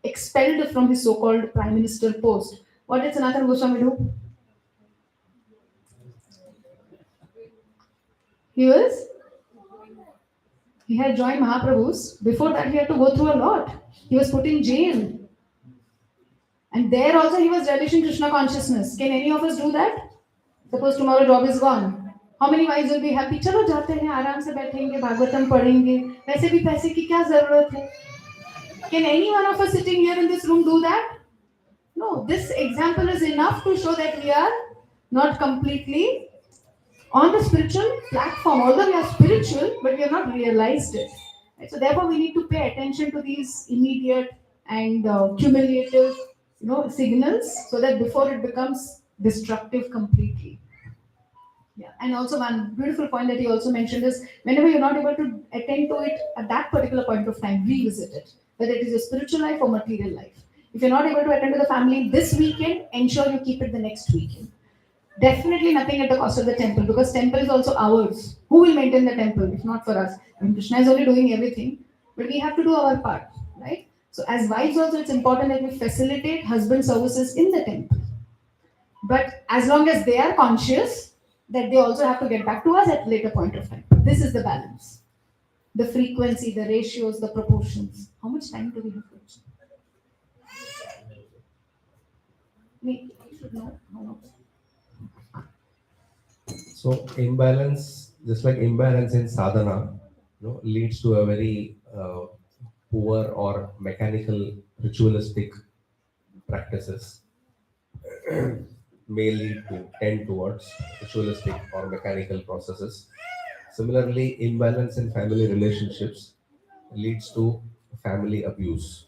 expelled from his so-called prime minister post, what did Sanatan Goswami do? He was He had joined Mahaprabhu's. Before that, he had to go through a lot. He was put in jail. And there also he was relishing Krishna consciousness. Can any of us do that? Suppose tomorrow job is gone. How many wives will be happy? चलो जाते हैं आराम से बैठेंगे भागवतम पढ़ेंगे वैसे भी पैसे की क्या जरूरत है? Can any one of us sitting here in this room do that? No. This example is enough to show that we are not completely on the spiritual platform, although we are spiritual, but we have not realized it. Right? So therefore, we need to pay attention to these immediate and cumulative, signals, so that before it becomes destructive completely. Yeah, and also one beautiful point that he also mentioned is whenever you're not able to attend to it at that particular point of time, revisit it, whether it is your spiritual life or material life. If you're not able to attend to the family this weekend, ensure you keep it the next weekend. Definitely nothing at the cost of the temple because temple is also ours. Who will maintain the temple if not for us? I mean, Krishna is only doing everything, but we have to do our part, right? So as wives also, it's important that we facilitate husband services in the temple. But as long as they are conscious that they also have to get back to us at a later point of time. This is the balance. The frequency, the ratios, the proportions. How much time do we have? We should know how much. So imbalance, just like imbalance in sadhana, leads to a very poor or mechanical ritualistic practices. may lead to tend towards ritualistic or mechanical processes. Similarly, imbalance in family relationships leads to family abuse.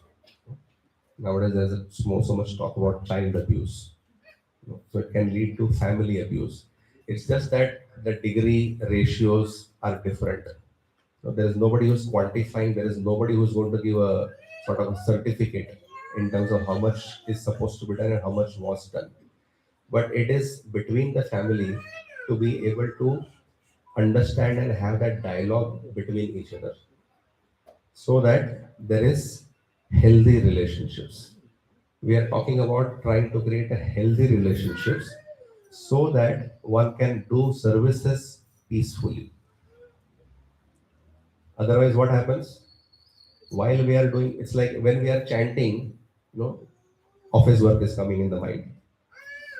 Nowadays there's so much talk about child abuse. So it can lead to family abuse. It's just that the degree ratios are different. So there is nobody who's quantifying, there is nobody who's going to give a sort of a certificate in terms of how much is supposed to be done and how much was done. But it is between the family to be able to understand and have that dialogue between each other so that there is healthy relationships. We are talking about trying to create a healthy relationships so that one can do services peacefully. Otherwise, what happens? While we are doing, it's like when we are chanting, you know, office work is coming in the mind.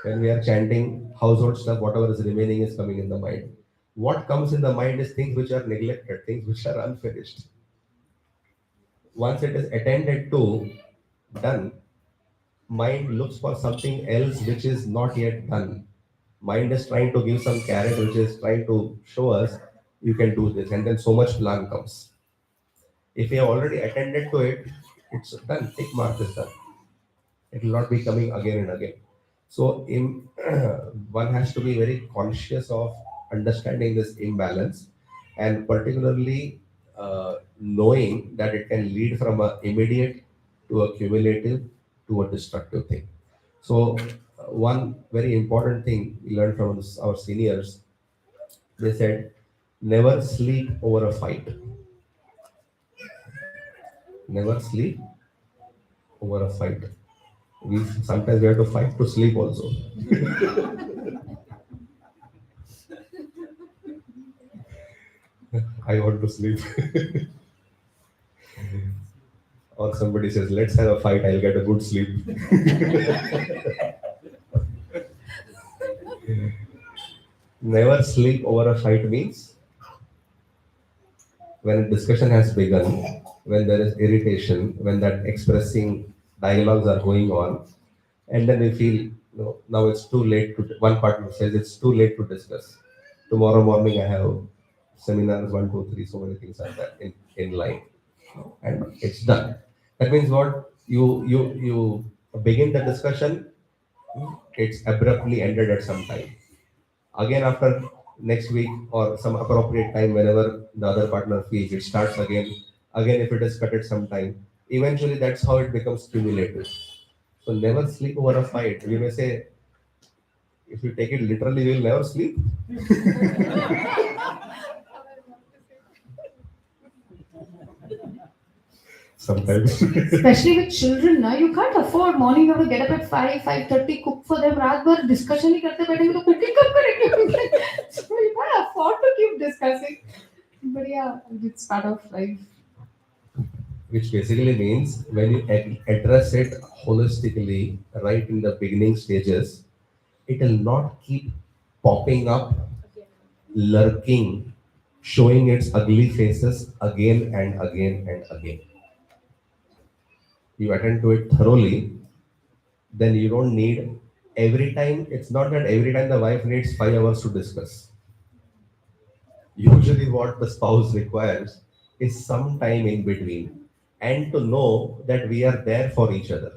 When we are chanting, household stuff, whatever is remaining is coming in the mind. What comes in the mind is things which are neglected, things which are unfinished. Once it is attended to, done, mind looks for something else which is not yet done. Mind is trying to give some carrot which is trying to show us you can do this, and then so much plan comes. If you have already attended to it, it's done. Tick mark is done. It will not be coming again and again. So one has to be very conscious of understanding this imbalance, and particularly knowing that it can lead from a immediate to a cumulative to a destructive thing. So one very important thing we learned from our seniors, they said, never sleep over a fight. Never sleep over a fight. We sometimes we have to fight to sleep also. I want to sleep. Or somebody says, let's have a fight, I'll get a good sleep. Never sleep over a fight means when a discussion has begun, when there is irritation, when that expressing dialogues are going on, and then we feel, now it's too late to, one partner says it's too late to discuss. Tomorrow morning I have seminars, one, two, three, so many things are there in line, and it's done. That means what? You begin the discussion, it's abruptly ended at some time. Again, after next week or some appropriate time, whenever the other partner feels, it starts again. Again, if it is cut at some time, eventually that's how it becomes cumulative. So never sleep over a fight. We may say, if you take it literally, we will never sleep. Sometimes. Especially with children, now you can't afford morning you have to get up at 5, 5:30, cook for them. रात भर discussion ही करते बैठेंगे तो cooking कब करेंगे? So you can't afford to keep discussing. But yeah, it's part of life. Which basically means when you address it holistically right in the beginning stages, it will not keep popping up, lurking, showing its ugly faces again and again and again. You attend to it thoroughly, then you don't need every time. It's not that every time the wife needs 5 hours to discuss. Usually, what the spouse requires is some time in between and to know that we are there for each other.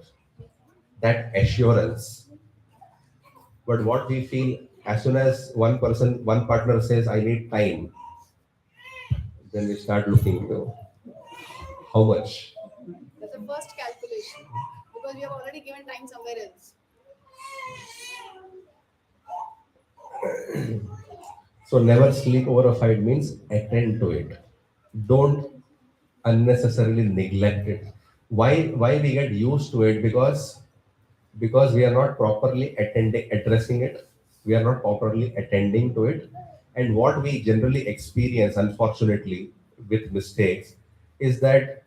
That assurance. But what we feel as soon as one partner says, I need time, then we start looking, how much? That's the first calculation because we have already given time somewhere else. So never sleep over a fight means attend to it. Don't unnecessarily neglect it. Why we get used to it? Because we are not properly addressing it. We are not properly attending to it. And what we generally experience, unfortunately, with mistakes, is that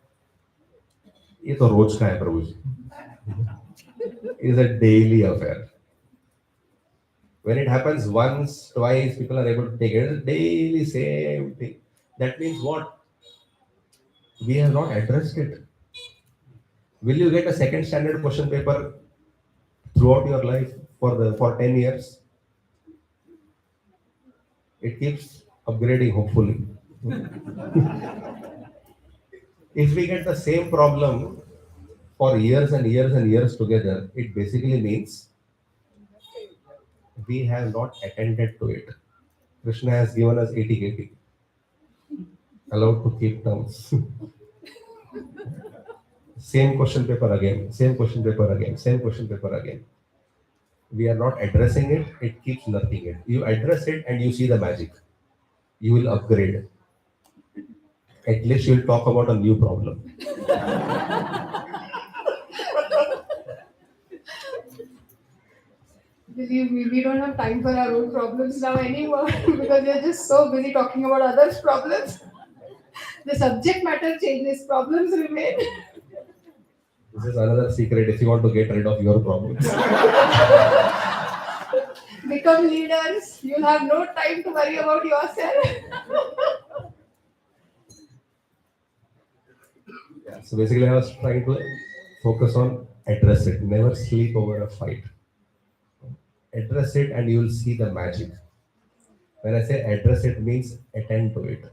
ये तो रोज का है प्रभु जी. It is a daily affair. When it happens once, twice, people are able to take it. It's a daily same thing. That means what? We have not addressed it. Will you get a second standard question paper throughout your life? for 10 years. It keeps upgrading, hopefully. If we get the same problem for years and years and years together, it basically means we have not attended to it. Krishna has given us 80 KT, allowed to keep terms. Same question paper again, same question paper again, same question paper again. We are not addressing it, it keeps lurking it. You address it and you see the magic. You will upgrade. At least you'll talk about a new problem. Believe me, we don't have time for our own problems now anymore because we are just so busy talking about others' problems. The subject matter changes, problems remain. This is another secret if you want to get rid of your problems. Become leaders, you'll have no time to worry about yourself. Yeah, so basically, I was trying to focus on address it. Never sleep over a fight. Address it, and you will see the magic. When I say address it, means attend to it.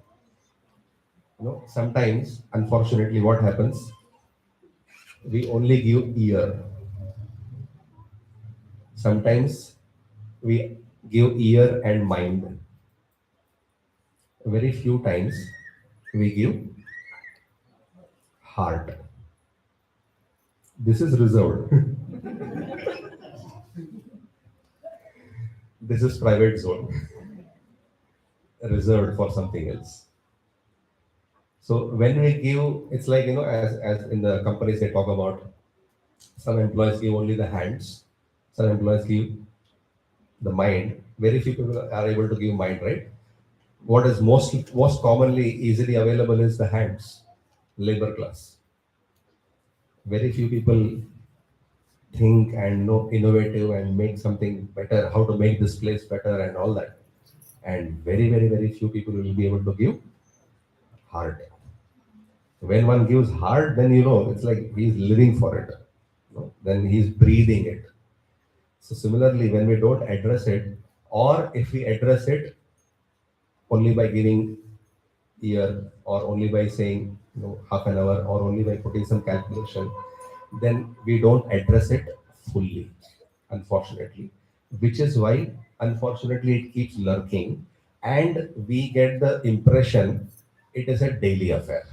Sometimes, unfortunately, what happens? We only give ear. Sometimes we give ear and mind. Very few times we give heart. This is reserved. This is private zone, reserved for something else. So when we give, it's like, as in the companies they talk about, some employees give only the hands, some employees give the mind. Very few people are able to give mind, right? What is most commonly easily available is the hands, labor class. Very few people think and know innovative and make something better, how to make this place better and all that. And very, very, very few people will be able to give heart. When one gives heart, then it's like he's living for it. Then he's breathing it. So similarly, when we don't address it, or if we address it only by giving ear, or only by saying half an hour, or only by putting some calculation, then we don't address it fully, unfortunately. Which is why, unfortunately, it keeps lurking, and we get the impression it is a daily affair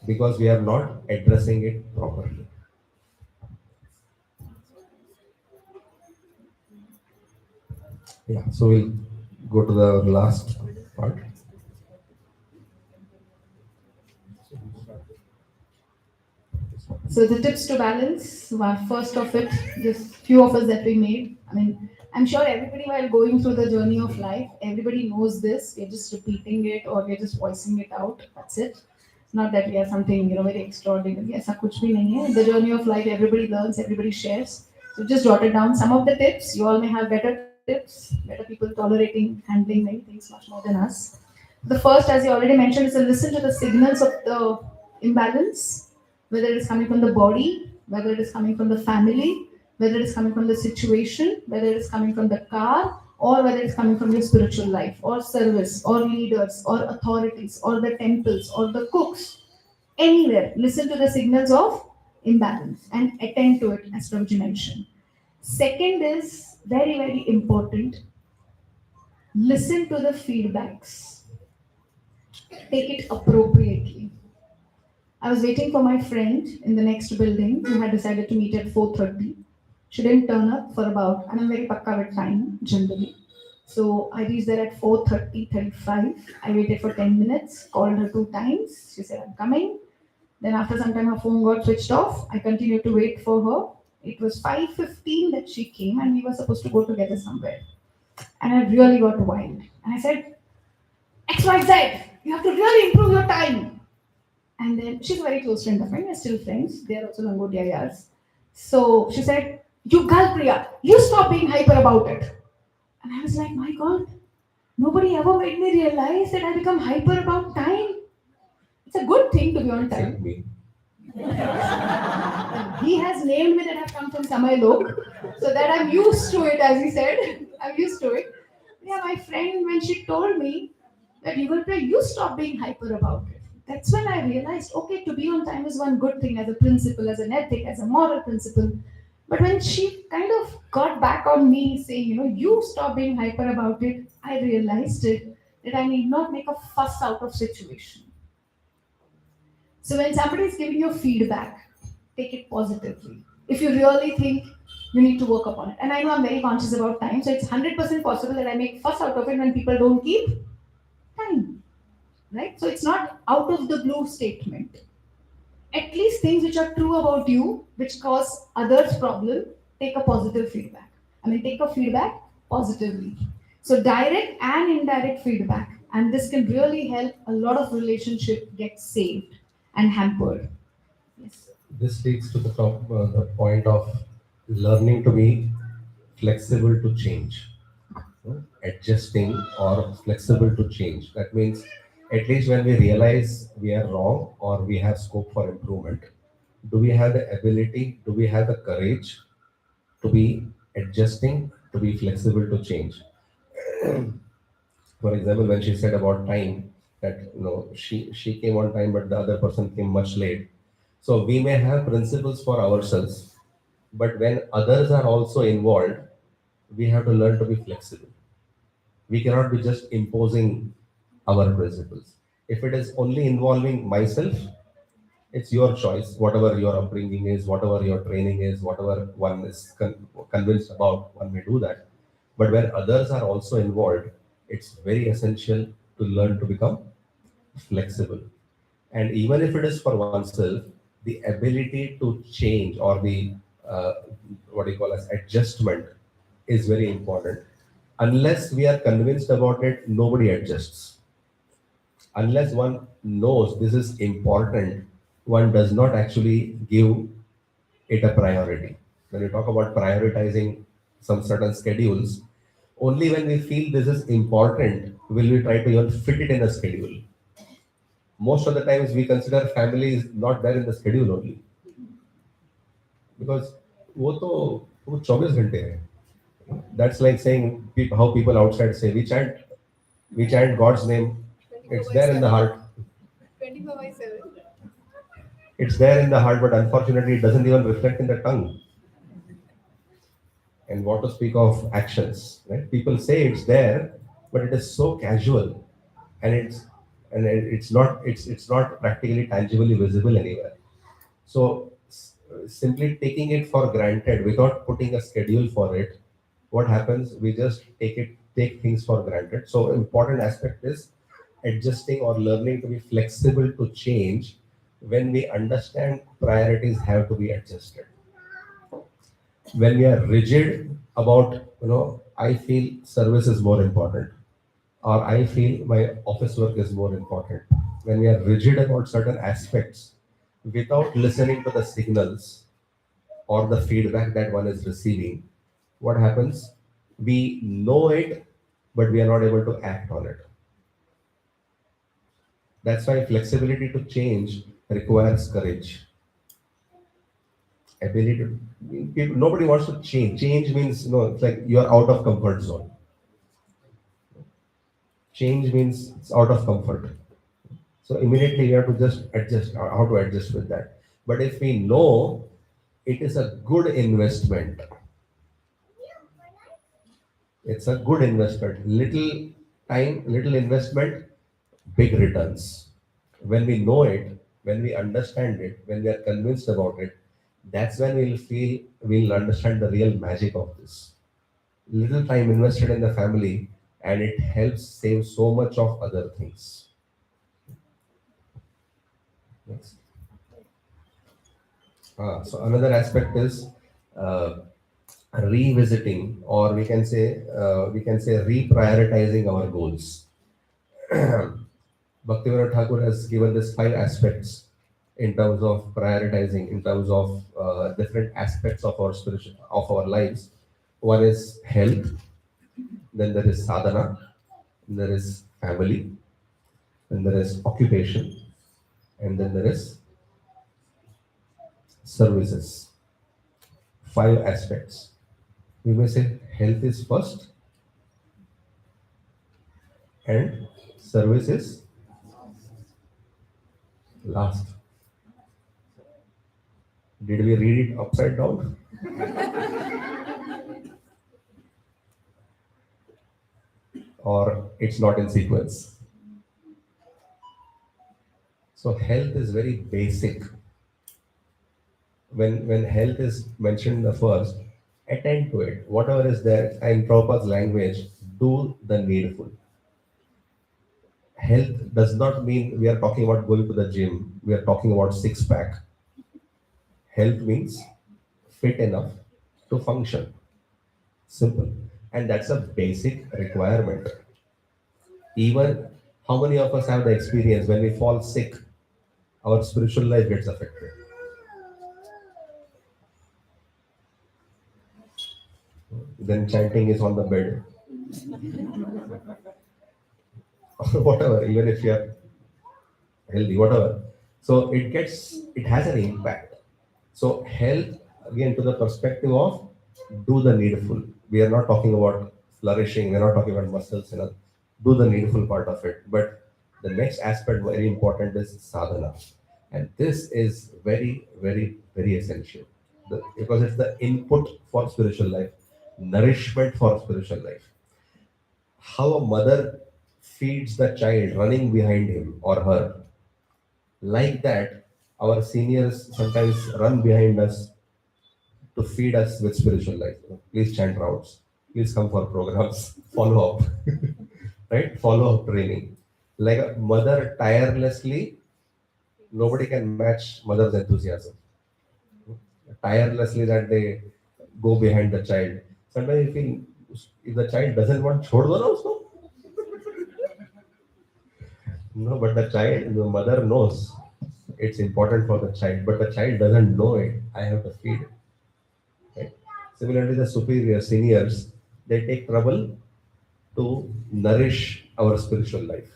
because we are not addressing it properly. Yeah, so we'll go to the last part. So the tips to balance were first of it, just few of us that we made. I mean, I'm sure everybody while going through the journey of life, everybody knows this. We're just repeating it or we're just voicing it out. That's it. It's not that we are something very extraordinary. ऐसा कुछ भी नहीं है. The journey of life, everybody learns, everybody shares. So just jot it down. Some of the tips, you all may have better tips, better people tolerating, handling many things much more than us. The first, as you already mentioned, is to listen to the signals of the imbalance, whether it is coming from the body, whether it is coming from the family, whether it is coming from the situation, whether it is coming from the car, or whether it's coming from your spiritual life, or service, or leaders, or authorities, or the temples, or the cooks. Anywhere, listen to the signals of imbalance and attend to it, as Prabhuji mentioned. Second is very, very important. Listen to the feedbacks. Take it appropriately. I was waiting for my friend in the next building who had decided to meet at 4:30. She didn't turn up for about, and I'm very pakka with time generally. So I reached there at 4:35. I waited for 10 minutes, called her 2 times. She said, I'm coming. Then after some time, her phone got switched off. I continued to wait for her. It was 5:15 that she came and we were supposed to go together somewhere. And I really got wild. And I said, XYZ, you have to really improve your time. And then she's a very close friend of mine. We're still friends. They are also Langotias. So she said, you girl Priya, you stop being hyper about it. And I was like, my God, nobody ever made me realize that I become hyper about time. It's a good thing to be on Except time. me. He has named me that I've come from Samay Lok, so that I'm used to it, as he said. I'm used to it. Yeah, my friend, when she told me that you will pray, you stop being hyper about it. That's when I realized, okay, to be on time is one good thing as a principle, as an ethic, as a moral principle. But when she kind of got back on me saying, you stop being hyper about it, I realized it that I need not make a fuss out of situation. So when somebody is giving you feedback, take it positively. If you really think you need to work upon it. And I know I'm very conscious about time, so it's 100% possible that I make fuss out of it when people don't keep time. Right? So it's not out of the blue statement. At least things which are true about you, which cause others problem, take a positive feedback. Take a feedback positively. So direct and indirect feedback, and this can really help a lot of relationship get saved and hampered. Yes. This leads to the point of learning to be flexible to change, adjusting or flexible to change. That means at least when we realize we are wrong or we have scope for improvement, do we have the ability, do we have the courage to be adjusting, to be flexible to change? For example, when she said about time, that she came on time, but the other person came much late. So we may have principles for ourselves, but when others are also involved, we have to learn to be flexible. We cannot be just imposing our principles. If it is only involving myself, it's your choice. Whatever your upbringing is, whatever your training is, whatever one is convinced about, one may do that. But when others are also involved, it's very essential to learn to become flexible. And even if it is for oneself, the ability to change or the uh, what do you call as adjustment is very important. Unless we are convinced about it, nobody adjusts. Unless one knows this is important, one does not actually give it a priority. When we talk about prioritizing some certain schedules, only when we feel this is important will we try to even fit it in a schedule. Most of the times we consider family is not there in the schedule only because वो तो वो 24 घंटे है. That's like saying how people outside say we chant God's name. It's there in the heart. 24/7. It's there in the heart, but unfortunately, it doesn't even reflect in the tongue. And what to speak of actions, right? People say it's there, but it is so casual, and it's not practically tangibly visible anywhere. So simply taking it for granted without putting a schedule for it, what happens? We just take things for granted. So important aspect is adjusting or learning to be flexible to change when we understand priorities have to be adjusted. When we are rigid about, I feel service is more important, or I feel my office work is more important. When we are rigid about certain aspects without listening to the signals or the feedback that one is receiving, what happens? We know it, but we are not able to act on it. That's why flexibility to change requires courage. Ability to, nobody wants to change. Change means, it's like you are out of comfort zone. Change means it's out of comfort. So immediately you have to just adjust, how to adjust with that. But if we know it is a good investment, it's a good investment. Little time, little investment, big returns. When we know it, when we understand it, when we are convinced about it, that's when we'll understand the real magic of this. Little time invested in the family, and it helps save so much of other things. Next. So another aspect is uh, revisiting, or we can say reprioritizing our goals. Bhaktivinoda Thakur has given this five aspects in terms of prioritizing, in terms of different aspects of our spiritual of our lives. One is health, then there is sadhana, then there is family, then there is occupation, and then there is services. 5 aspects. We may say health is first and service is last. Did we read it upside down? Or it's not in sequence? So health is very basic. When health is mentioned the first, attend to it. Whatever is there in Prabhupada's language, do the needful. Health does not mean we are talking about going to the gym. We are talking about six pack. Health means fit enough to function. Simple. And that's a basic requirement. Even how many of us have the experience when we fall sick, our spiritual life gets affected. Then chanting is on the bed. Whatever, even if you are healthy, whatever. So it has an impact. So health, again, to the perspective of do the needful. We are not talking about flourishing. We are not talking about muscles. Do the needful part of it. But the next aspect, very important, is sadhana, and this is very, very, very essential because it's the input for spiritual life, nourishment for spiritual life. How a mother feeds the child running behind him or her, like that, our seniors sometimes run behind us to feed us with spiritual life. Please chant rounds. Please come for programs. Follow up. Right? Follow up training. Like a mother tirelessly, nobody can match mother's enthusiasm. Tirelessly that they go behind the child. Sometimes you feel if the child doesn't want, chhod do na usko. No, but the mother knows it's important for the child, but the child doesn't know it. I have to feed it. Right? Similarly, the superiors, seniors, they take trouble to nourish our spiritual life.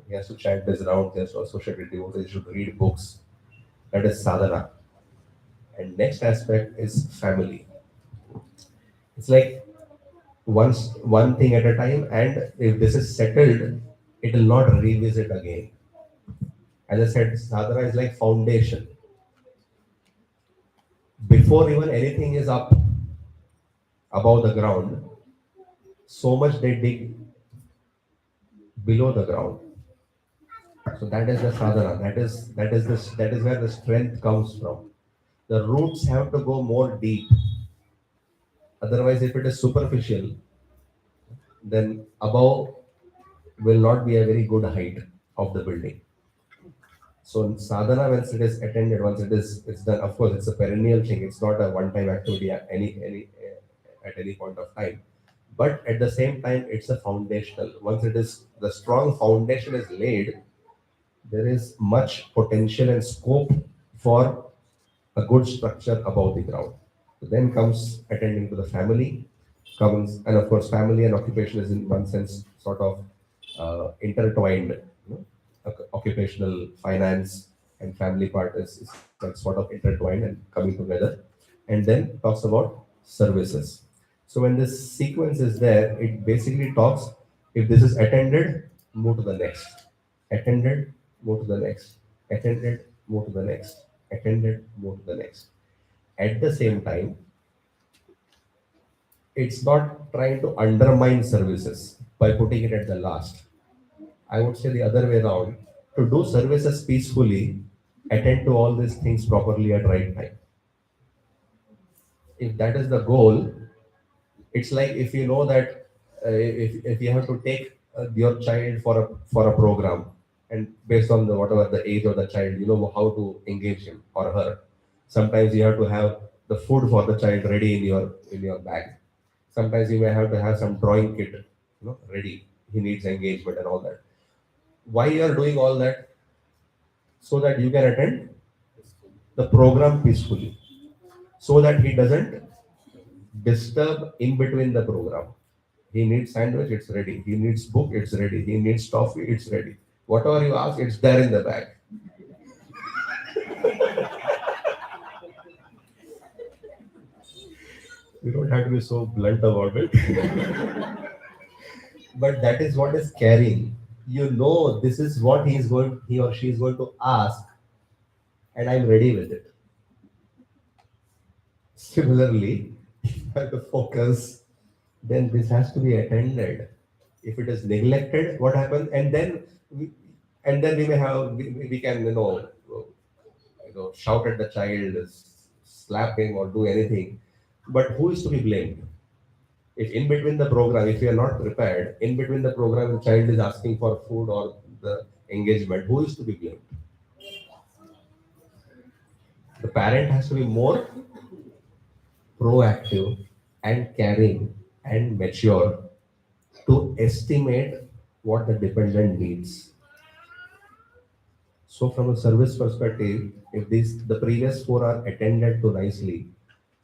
He has to chant this round, he has to associate with devotees, he should read books. That is sadhana. And next aspect is family. It's like one thing at a time, and if this is settled, it will not revisit again. As I said, sadhana is like foundation. Before even anything is up above the ground, so much they dig below the ground. So that is the sadhana. That is where the strength comes from. The roots have to go more deep. Otherwise, if it is superficial, then above will not be a very good height of the building. So sadhana, once it is attended, once it's done. Of course, it's a perennial thing. It's not a one-time activity at any point of time. But at the same time, it's a foundational. Once it is the strong foundation is laid, there is much potential and scope for a good structure above the ground. So then comes attending to the family, comes, and of course, family and occupation is in one sense sort of intertwined. Occupational finance and family part is like sort of intertwined and coming together. And then talks about services. So when this sequence is there, it basically talks if this is attended, move to the next. Attended, move to the next. Attended, move to the next. Attended, move to the next. At the same time, it's not trying to undermine services by putting it at the last. I would say the other way around. To do services peacefully, attend to all these things properly at right time. If that is the goal, it's like if you know that if you have to take your child for a program, and based on the whatever the age of the child, you know how to engage him or her. Sometimes you have to have the food for the child ready in your bag. Sometimes you may have to have some drawing kit, ready. He needs engagement and all that. Why you are doing all that? So that you can attend the program peacefully, so that he doesn't disturb in between the program. He needs sandwich, it's ready. He needs book, it's ready. He needs toffee, it's ready. Whatever you ask, it's there in the bag. You don't have to be so blunt about it. But that is what is caring. You know, this is what he or she is going to ask, and I'm ready with it. Similarly, if I have to focus, then this has to be attended. If it is neglected, what happens? And then we may have we can shout at the child, slap him, or do anything. But who is to be blamed? If in between the program, if you are not prepared, in between the program, the child is asking for food or the engagement, who is to be blamed? The parent has to be more proactive and caring and mature to estimate what the dependent needs. So, from a service perspective, if the previous four are attended to nicely,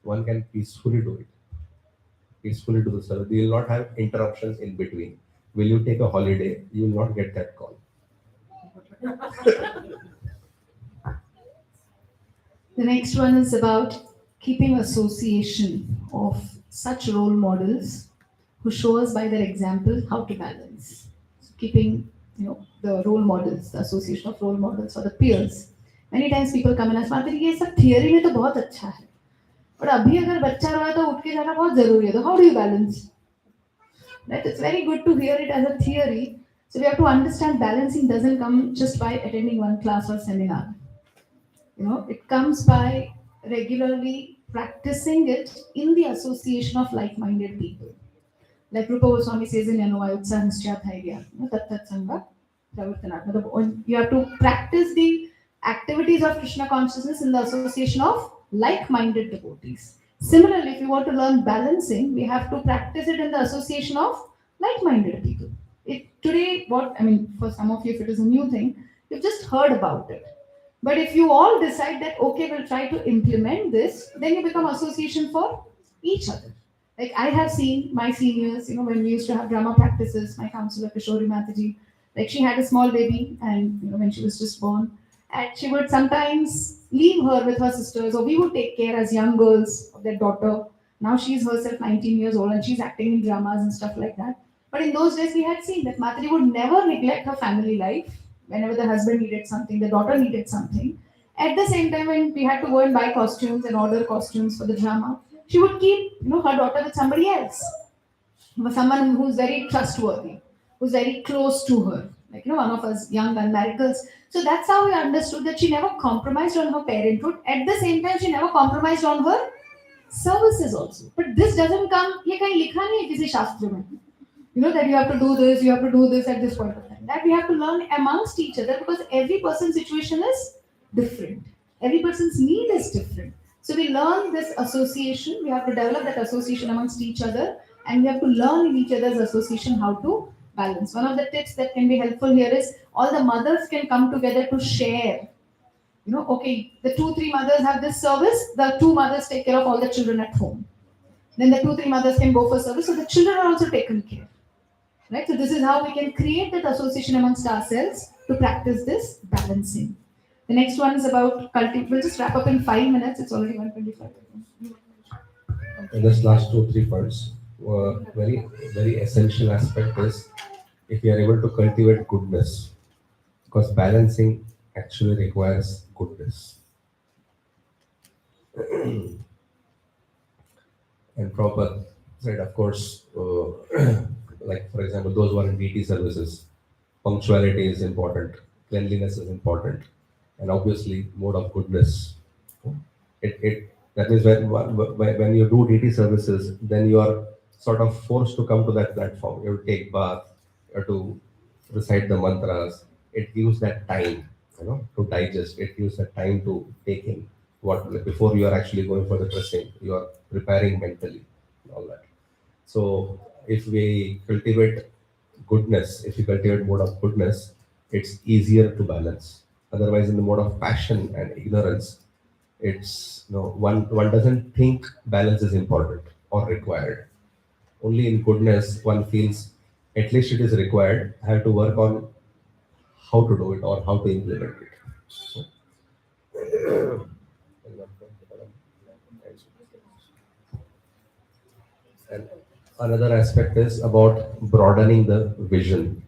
one can peacefully do it. Peacefully do the service. You will not have interruptions in between. Will you take a holiday? You will not get that call. The next one is about keeping association of such role models who show us by their example how to balance. So keeping, the role models, the association of role models or the peers. Many times people come and ask, माधुरी ये सब theory में तो बहुत अच्छा है, but अभी अगर बच्चा रोए तो उठ के जाना बहुत जरूरी है. तो how do you balance? Right? It's very good to hear it as a theory. So we have to understand balancing doesn't come just by attending one class or seminar. It comes by regularly practicing it in the association of like-minded people. Like Rupa Goswami says in Yanuvayutsa Nischyathaiya, Tat Tat Sangha Pravartanat. You have to practice the activities of Krishna consciousness in the association of like-minded devotees. Similarly, if you want to learn balancing, we have to practice it in the association of like-minded people. Today, for some of you, if it is a new thing, you've just heard about it. But if you all decide that, okay, we'll try to implement this, then you become association for each other. Like I have seen my seniors, when we used to have drama practices, my counselor, Kishori Mataji, like she had a small baby and, when she was just born, and she would sometimes leave her with her sisters, or we would take care as young girls of their daughter. Now she's herself 19 years old and she's acting in dramas and stuff like that. But in those days, we had seen that Mataji would never neglect her family life. Whenever the husband needed something, the daughter needed something. At the same time, when we had to go and buy costumes and order costumes for the drama, she would keep, her daughter with somebody else, someone who's very trustworthy, who's very close to her, like one of us young unmarried girls. So that's how we understood that she never compromised on her parenthood. At the same time, she never compromised on her services also. But this doesn't come. ये कहीं लिखा नहीं है किसी शास्त्र में. That you have to do this, you have to do this at this point of time. That we have to learn amongst each other because every person's situation is different. Every person's need is different. So we learn this association, we have to develop that association amongst each other, and we have to learn in each other's association how to balance. One of the tips that can be helpful here is all the mothers can come together to share. Okay, the 2-3 mothers have this service, the 2 mothers take care of all the children at home. Then the 2-3 mothers can go for service, so the children are also taken care. Right? So this is how we can create that association amongst ourselves to practice this balancing. The next one is about we'll just wrap up in 5 minutes. It's already 1:25. And this last 2-3 points, very, very essential aspect is if we are able to cultivate goodness, because balancing actually requires goodness. And Prabhupada said, of course, like for example, those who are in DT services, punctuality is important, cleanliness is important, and obviously mode of goodness. That means when you do DT services, then you are sort of forced to come to that platform. You have to take bath, you have to recite the mantras. It gives that time, to digest. It gives that time to take in what before you are actually going for the dressing. You are preparing mentally, and all that. So if we cultivate goodness, if we cultivate mode of goodness, it's easier to balance. Otherwise, in the mode of passion and ignorance, it's one doesn't think balance is important or required. Only in goodness one feels at least it is required. I have to work on how to do it or how to implement it. And another aspect is about broadening the vision.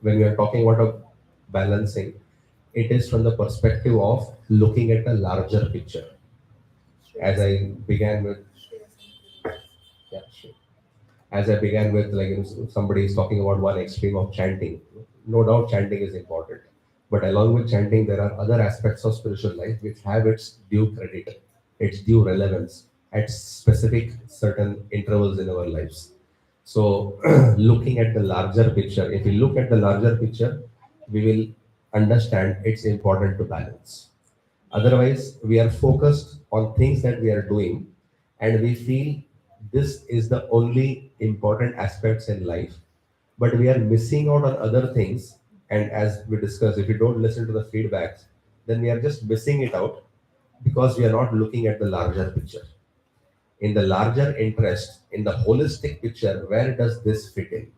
When we are talking about a balancing, it is from the perspective of looking at a larger picture. As I began with, yeah, sure. As I began with, like, somebody is talking about one extreme of chanting. No doubt, chanting is important, but along with chanting, there are other aspects of spiritual life which have its due credit, its due relevance at specific certain intervals in our lives. So, looking at the larger picture, if we look at the larger picture, we will understand it's important to balance. Otherwise, we are focused on things that we are doing and we feel this is the only important aspects in life, but we are missing out on other things. And as we discussed, if we don't listen to the feedbacks, then we are just missing it out because we are not looking at the larger picture. In the larger interest, in the holistic picture, where does this fit in?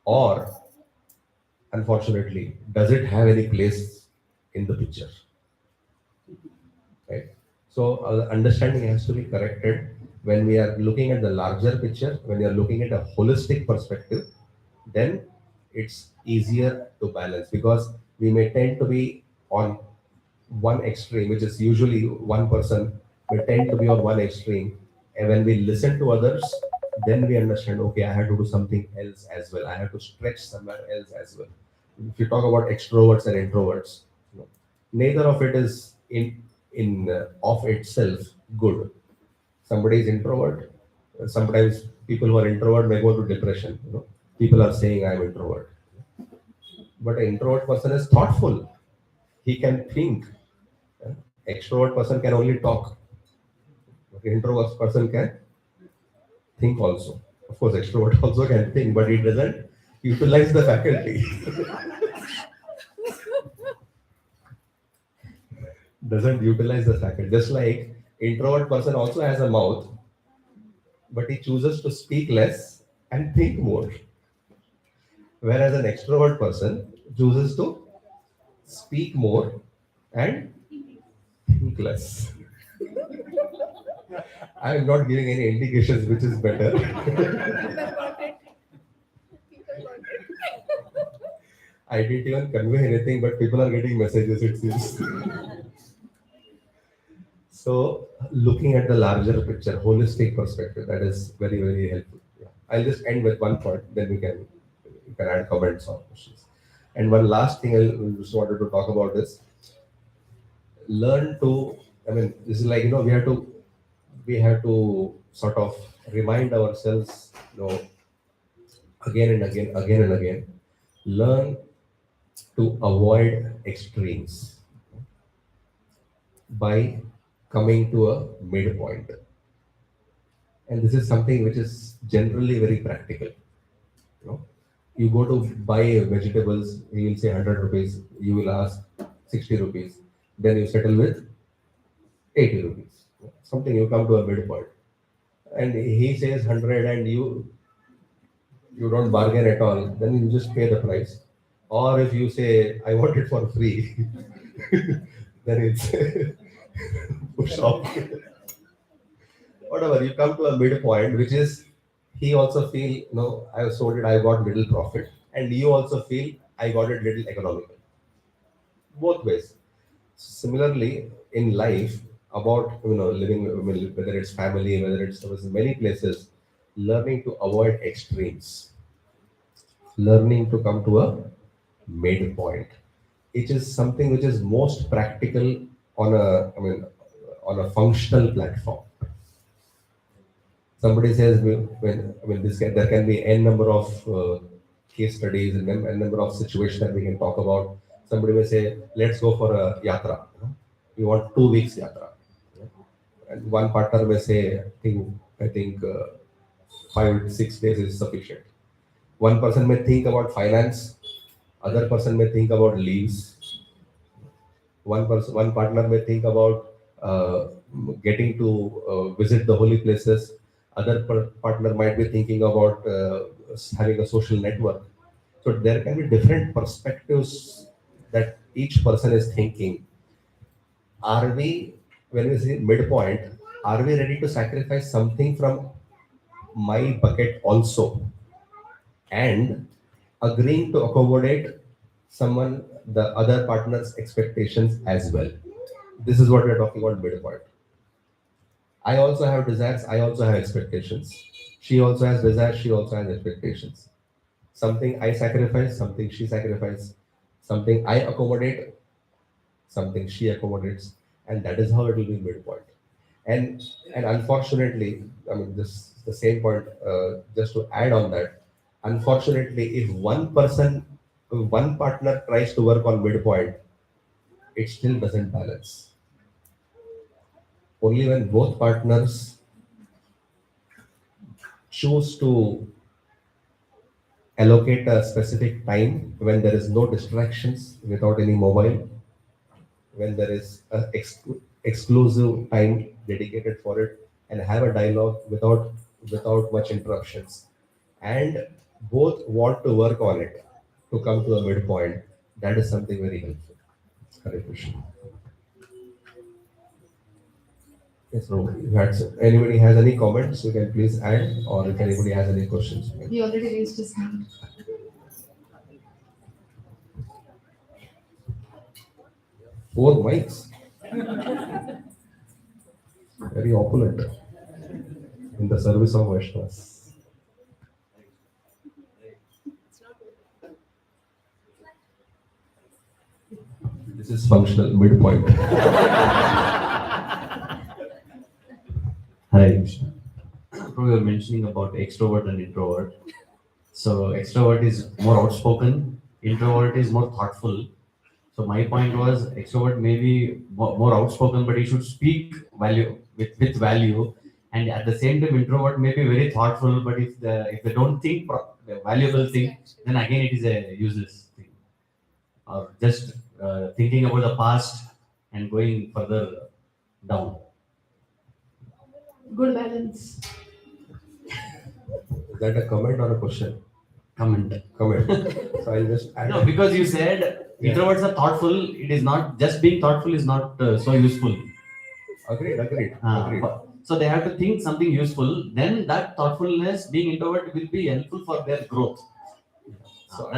Or, unfortunately, does it have any place in the picture? Right? So understanding has to be corrected when we are looking at the larger picture, when we are looking at a holistic perspective, then it's easier to balance because we may tend to be on one extreme, which is usually one person may tend to be on one extreme. And when we listen to others, then we understand, okay, I have to do something else as well. I have to stretch somewhere else as well. If you talk about extroverts and introverts, neither of it is in of itself good. Somebody is introvert. Sometimes people who are introvert may go to depression. People are saying I'm introvert, but an introvert person is thoughtful. He can think. Extrovert person can only talk. Introvert person can think also. Of course, extrovert also can think, but he doesn't utilize the faculty. Doesn't utilize the faculty. Just like introvert person also has a mouth, but he chooses to speak less and think more. Whereas an extrovert person chooses to speak more and think less. I am not giving any indications which is better. I didn't even convey anything, but people are getting messages, it seems. So, looking at the larger picture, holistic perspective, that is very, very helpful. Yeah. I'll just end with one point, then you can add comments or questions. And one last thing I just wanted to talk about is learn to. I mean, this is like, we have to sort of remind ourselves, again and again, again and again, learn to avoid extremes by coming to a midpoint. And this is something which is generally very practical. You go to buy vegetables, he will say 100 rupees, you will ask 60 rupees, then you settle with 80 rupees. Something you come to a midpoint. And he says 100 and you don't bargain at all, then you just pay the price. Or if you say, I want it for free, then it's push off. Whatever, you come to a midpoint, which is he also feel, I sold it, I got little profit, and you also feel I got it little economical. Both ways. Similarly, in life, about living, whether it's family, whether it's in many places, learning to avoid extremes, learning to come to a midpoint. It is something which is most practical on on a functional platform. Somebody says when there can be n number of case studies and n number of situations that we can talk about. Somebody may say, let's go for a yatra. We want 2 weeks yatra. And one partner may say, I think 5 to 6 days is sufficient. One person may think about finance, other person may think about leaves. One partner may think about getting to visit the holy places. Other partner might be thinking about having a social network. So there can be different perspectives that each person is thinking. When we say midpoint, are we ready to sacrifice something from my bucket also, and agreeing to accommodate someone, the other partner's expectations as well. This is what we are talking about midpoint. I also have desires, I also have expectations. She also has desires, she also has expectations. Something I sacrifice, something she sacrifices, something I accommodate, something she accommodates, and that is how it will be midpoint. And and unfortunately, I mean this the same point. Just to add on that, unfortunately, if one partner tries to work on midpoint, it still doesn't balance. Only when both partners choose to allocate a specific time when there is no distractions without any mobile, when there is a exclusive time dedicated for it, and have a dialogue without much interruptions, and both want to work on it to come to a midpoint, that is something very helpful. Hare Krishna. Yes, so anybody has any comments, you can please add, or if anybody has any questions. He already raised his hand. 4 mics, very opulent in the service of Vaishnavas. This is functional midpoint. Hare Krishna. We were mentioning about extrovert and introvert. So extrovert is more outspoken, introvert is more thoughtful. So my point was extrovert may be more outspoken, but he should speak value with value. And at the same time, introvert may be very thoughtful, but if they don't think the valuable thing, then again it is a useless thing. Or just thinking about the past and going further down. Good balance. Is that a comment or a question? Comment. Comment. So I'll just add. No, because you said introverts are thoughtful. It is not just being thoughtful is not so useful. Agreed. So they have to think something useful. Then that thoughtfulness, being introvert, will be helpful for their growth. So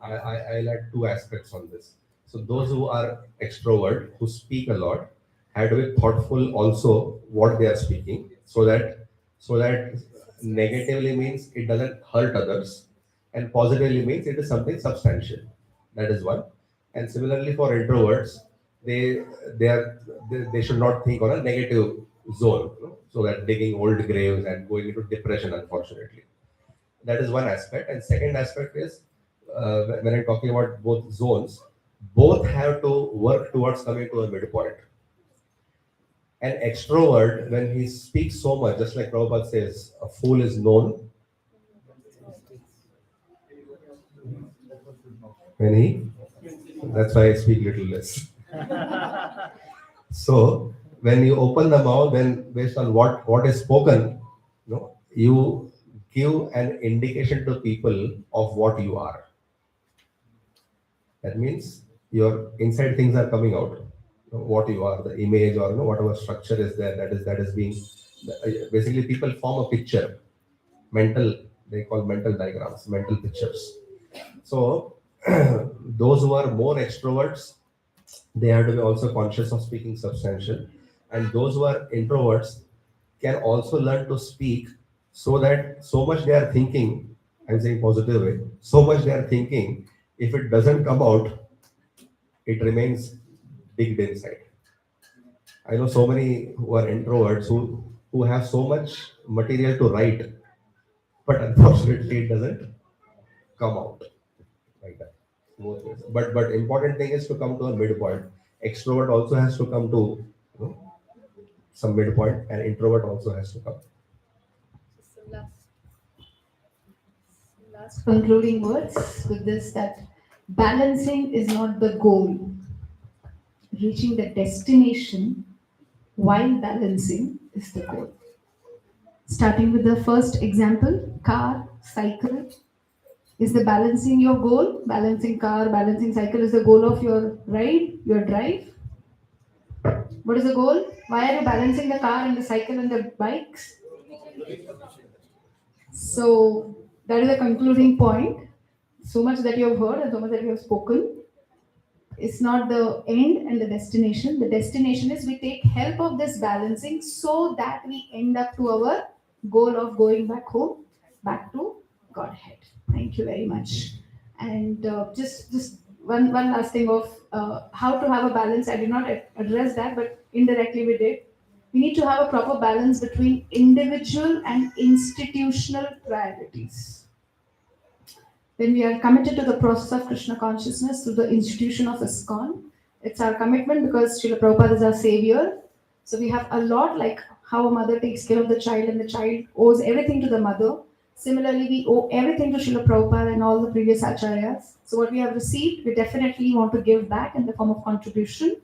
I'll add two aspects on this. So those who are extrovert, who speak a lot, had to be thoughtful also what they are speaking, so that negatively means it doesn't hurt others, and positively means it is something substantial. That is one. And similarly for introverts, they they should not think on a negative zone, so that digging old graves and going into depression, unfortunately. That is one aspect. And second aspect is, when I'm talking about both zones, both have to work towards coming to a midpoint. An extrovert, when he speaks so much, just like Prabhupada says, a fool is known when he, that's why I speak little less. So when you open the mouth, then based on what is spoken, you give an indication to people of what you are. That means your inside things are coming out. What you are, the image, or whatever structure is there, that is being, basically people form a picture, mental, they call mental diagrams, mental pictures. So those who are more extroverts, they have to be also conscious of speaking substantial, and those who are introverts can also learn to speak, so that so much they are thinking, I'm saying positive way, so much they are thinking, if it doesn't come out, it remains digged inside. I know so many who are introverts who have so much material to write, but unfortunately it doesn't come out like that. Both ways. But important thing is to come to a midpoint. Extrovert also has to come to some midpoint, and introvert also has to come. Last concluding words with this, that balancing is not the goal. Reaching the destination while balancing is the goal. Starting with the first example, car, cycle. Is the balancing your goal? Balancing car, balancing cycle is the goal of your ride, your drive? What is the goal? Why are you balancing the car and the cycle and the bikes? So that is a concluding point. So much that you have heard and so much that you have spoken. It's not the end and the destination. The destination is we take help of this balancing so that we end up to our goal of going back home, back to Godhead. Thank you very much. And just one last thing of how to have a balance. I did not address that, but indirectly we did. We need to have a proper balance between individual and institutional priorities. When we are committed to the process of Krishna consciousness through the institution of ISKCON, it's our commitment because Srila Prabhupada is our savior. So we have a lot like how a mother takes care of the child and the child owes everything to the mother. Similarly, we owe everything to Srila Prabhupada and all the previous acharyas. So what we have received, we definitely want to give back in the form of contribution.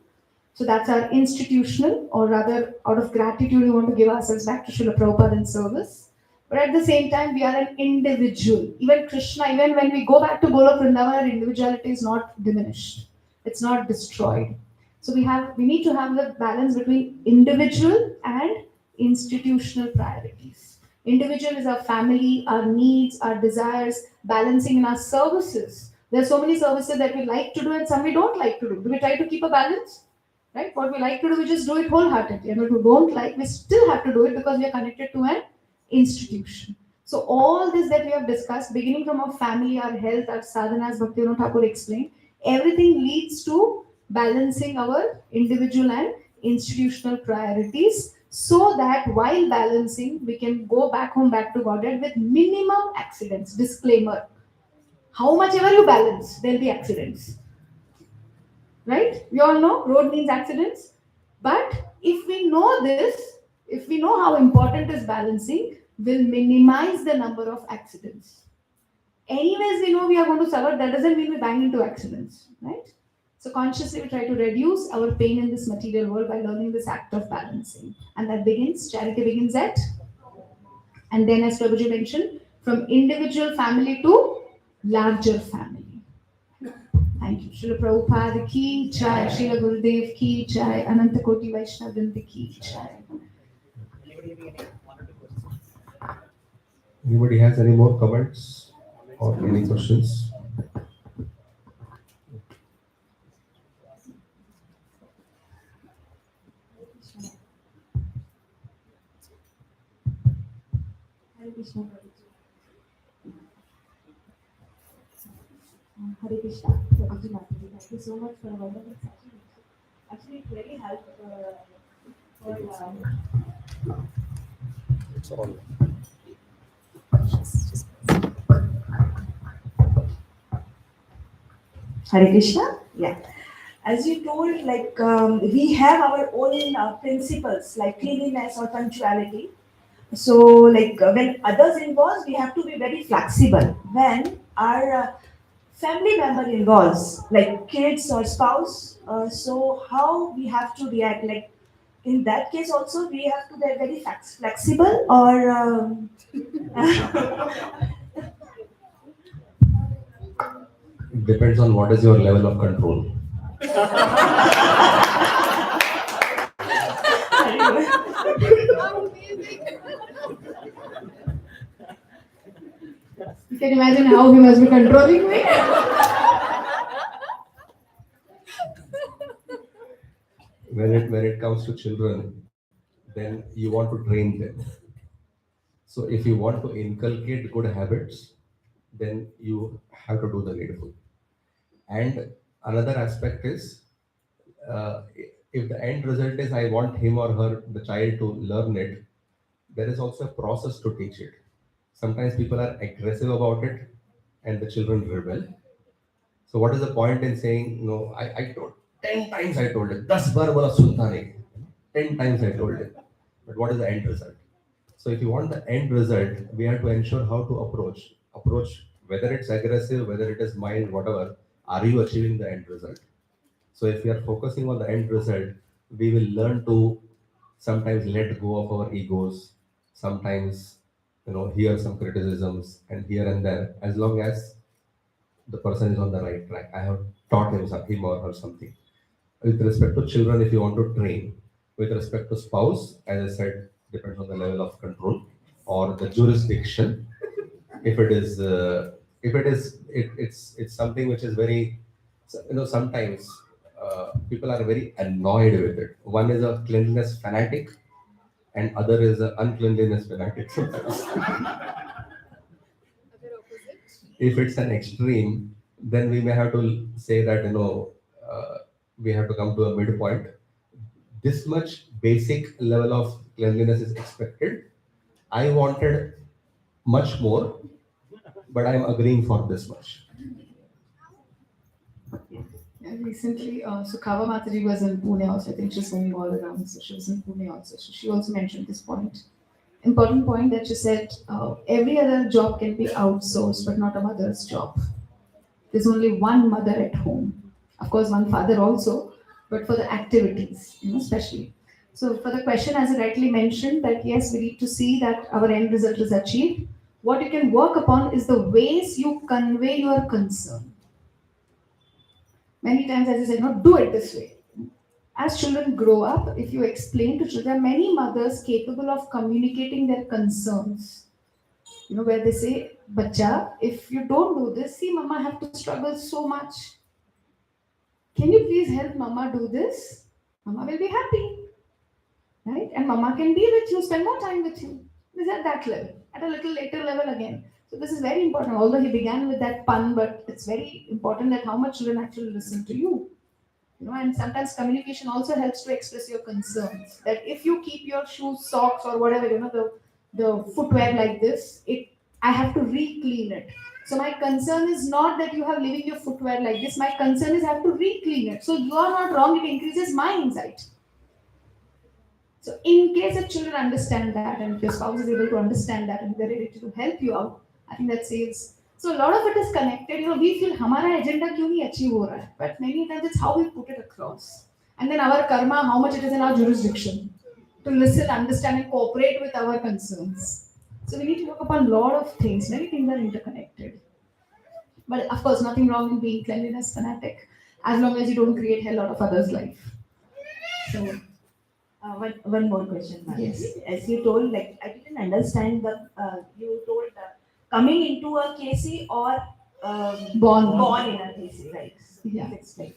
So that's our institutional, or rather, out of gratitude, we want to give ourselves back to Srila Prabhupada in service. But at the same time, we are an individual. Even Krishna, even when we go back to Golok Vrindavan, our individuality is not diminished. It's not destroyed. So we need to have the balance between individual and institutional priorities. Individual is our family, our needs, our desires, balancing in our services. There are so many services that we like to do and some we don't like to do. Do we try to keep a balance? Right? What we like to do, we just do it wholeheartedly. And what we don't like, we still have to do it because we are connected to an institution. So all this that we have discussed, beginning from our family, our health, our sadhanas, Bhaktivinoda Thakur explained, everything leads to balancing our individual and institutional priorities so that while balancing, we can go back home, back to Godhead with minimum accidents. Disclaimer, how much ever you balance, there'll be accidents. Right? We all know road means accidents. But if we know this, if we know how important is balancing, we'll minimize the number of accidents. Anyways, we know we are going to suffer, that doesn't mean we bang into accidents, right? So consciously we try to reduce our pain in this material world by learning this act of balancing. And that begins, charity begins at, and then as Prabhuji mentioned, from individual family to larger family. Thank you. Srila Prabhupada ki jai, Srila Gurudev ki jai, Ananta Koti Vaishnava Vrinda ki jai. Anybody has any more comments or any questions? Hare Krishna. Hare Krishna. Prabhuji Mataji, thank you so much for a wonderful session. Actually, it really helped for It's all. Hare Krishna. Yeah. As you told, like we have our own principles like cleanliness or punctuality. So, like when others involved, we have to be very flexible. When our family member involves, like kids or spouse, so how we have to react? Like in that case, also we have to be very flexible, or It depends on what is your level of control. You can imagine how he must be controlling me. When it comes to children, then you want to train them. So if you want to inculcate good habits, then you have to do the needful. And another aspect is, if the end result is I want him or her, the child, to learn it, there is also a process to teach it. Sometimes people are aggressive about it and the children rebel. So what is the point in saying, no, I told, 10 times I told it, 10 bar bola sunta nahi. 10 times I told it. But what is the end result? So if you want the end result, we have to ensure how to approach, whether it's aggressive, whether it is mild, whatever, are you achieving the end result? So if we are focusing on the end result, we will learn to sometimes let go of our egos, sometimes, hear some criticisms and here and there, as long as the person is on the right track. I have taught him or her something. With respect to children, if you want to train, with respect to spouse, as I said, depends on the level of control or the jurisdiction. if it is it's something which is very, sometimes people are very annoyed with it. One is a cleanliness fanatic and other is an uncleanliness fanatic sometimes. If it's an extreme, then we may have to say that, we have to come to a midpoint. This much basic level of cleanliness is expected. I wanted much more, but I'm agreeing for this much. And recently, so Kava Mataji was in Pune also. I think she's going all around. So she was in Pune also. So she also mentioned this point. Important point that you said, every other job can be outsourced, but not a mother's job. There's only one mother at home. Of course, one father also, but for the activities, especially. So for the question, as I rightly mentioned, that yes, we need to see that our end result is achieved. What you can work upon is the ways you convey your concern. Many times, as I said, no, do it this way. As children grow up, if you explain to children, there are many mothers capable of communicating their concerns. Where they say, Bacha, if you don't do this, see, Mama have to struggle so much. Can you please help Mama do this? Mama will be happy. Right? And Mama can be with you, spend more time with you. This is at that level. At a little later level again. So this is very important. Although he began with that pun, but it's very important that how much children actually listen to you. And sometimes communication also helps to express your concerns. That if you keep your shoes, socks, or whatever, the footwear like this, I have to re-clean it. So my concern is not that you have leaving your footwear like this. My concern is I have to re-clean it. So you are not wrong. It increases my anxiety. So in case if children understand that, and if your spouse is able to understand that, and they're ready to help you out, I think that saves. So a lot of it is connected. We feel हमारा agenda क्यों नहीं achieve हो रहा है, but many times it's how we put it across, and then our karma, how much it is in our jurisdiction to listen, understand, and cooperate with our concerns. So we need to work upon a lot of things. Many things are interconnected. But of course, nothing wrong in being cleanliness fanatic, as long as you don't create hell out of others' life. So. One more question, Madam. Yes. As you told, like I didn't understand you told coming into a KC or Born in a KC, right? Yeah. Explain.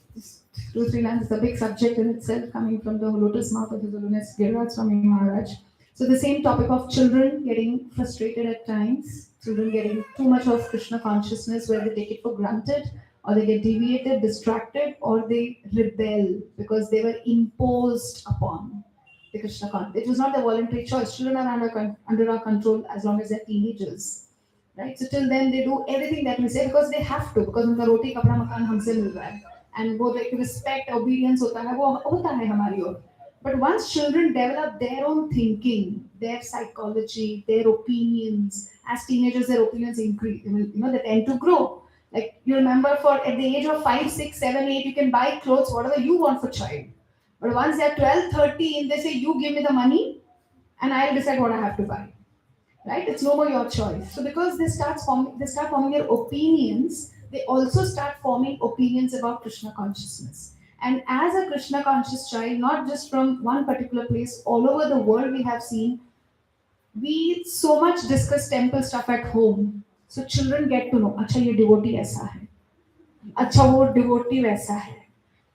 2-3 lines is a big subject in itself, coming from the lotus mouth of His Holiness Giriraj Swami Maharaj. So the same topic of children getting frustrated at times, children getting too much of Krishna consciousness where they take it for granted, or they get deviated, distracted, or they rebel because they were imposed upon. The Krishna consciousness. It was not a voluntary choice. Children are under our control as long as they're teenagers, right? So till then they do everything that we say because they have to, because उनका रोटी कपड़ा मकान हमसे मिल रहा है, and वो like respect, obedience होता है, वो होता है हमारी ओर. But once children develop their own thinking, their psychology, their opinions, as teenagers their opinions increase, they tend to grow. Like you remember, for at the age of 5, 6, 7, 8, you can buy clothes whatever you want for child. But once they're 12, 13, they say, you give me the money and I'll decide what I have to buy. Right? It's no more your choice. So because they start forming their opinions, they also start forming opinions about Krishna consciousness. And as a Krishna conscious child, not just from one particular place, all over the world we have seen, we so much discuss temple stuff at home. So children get to know, अच्छा ये devotee ऐसा है, अच्छा वो devotee वैसा है,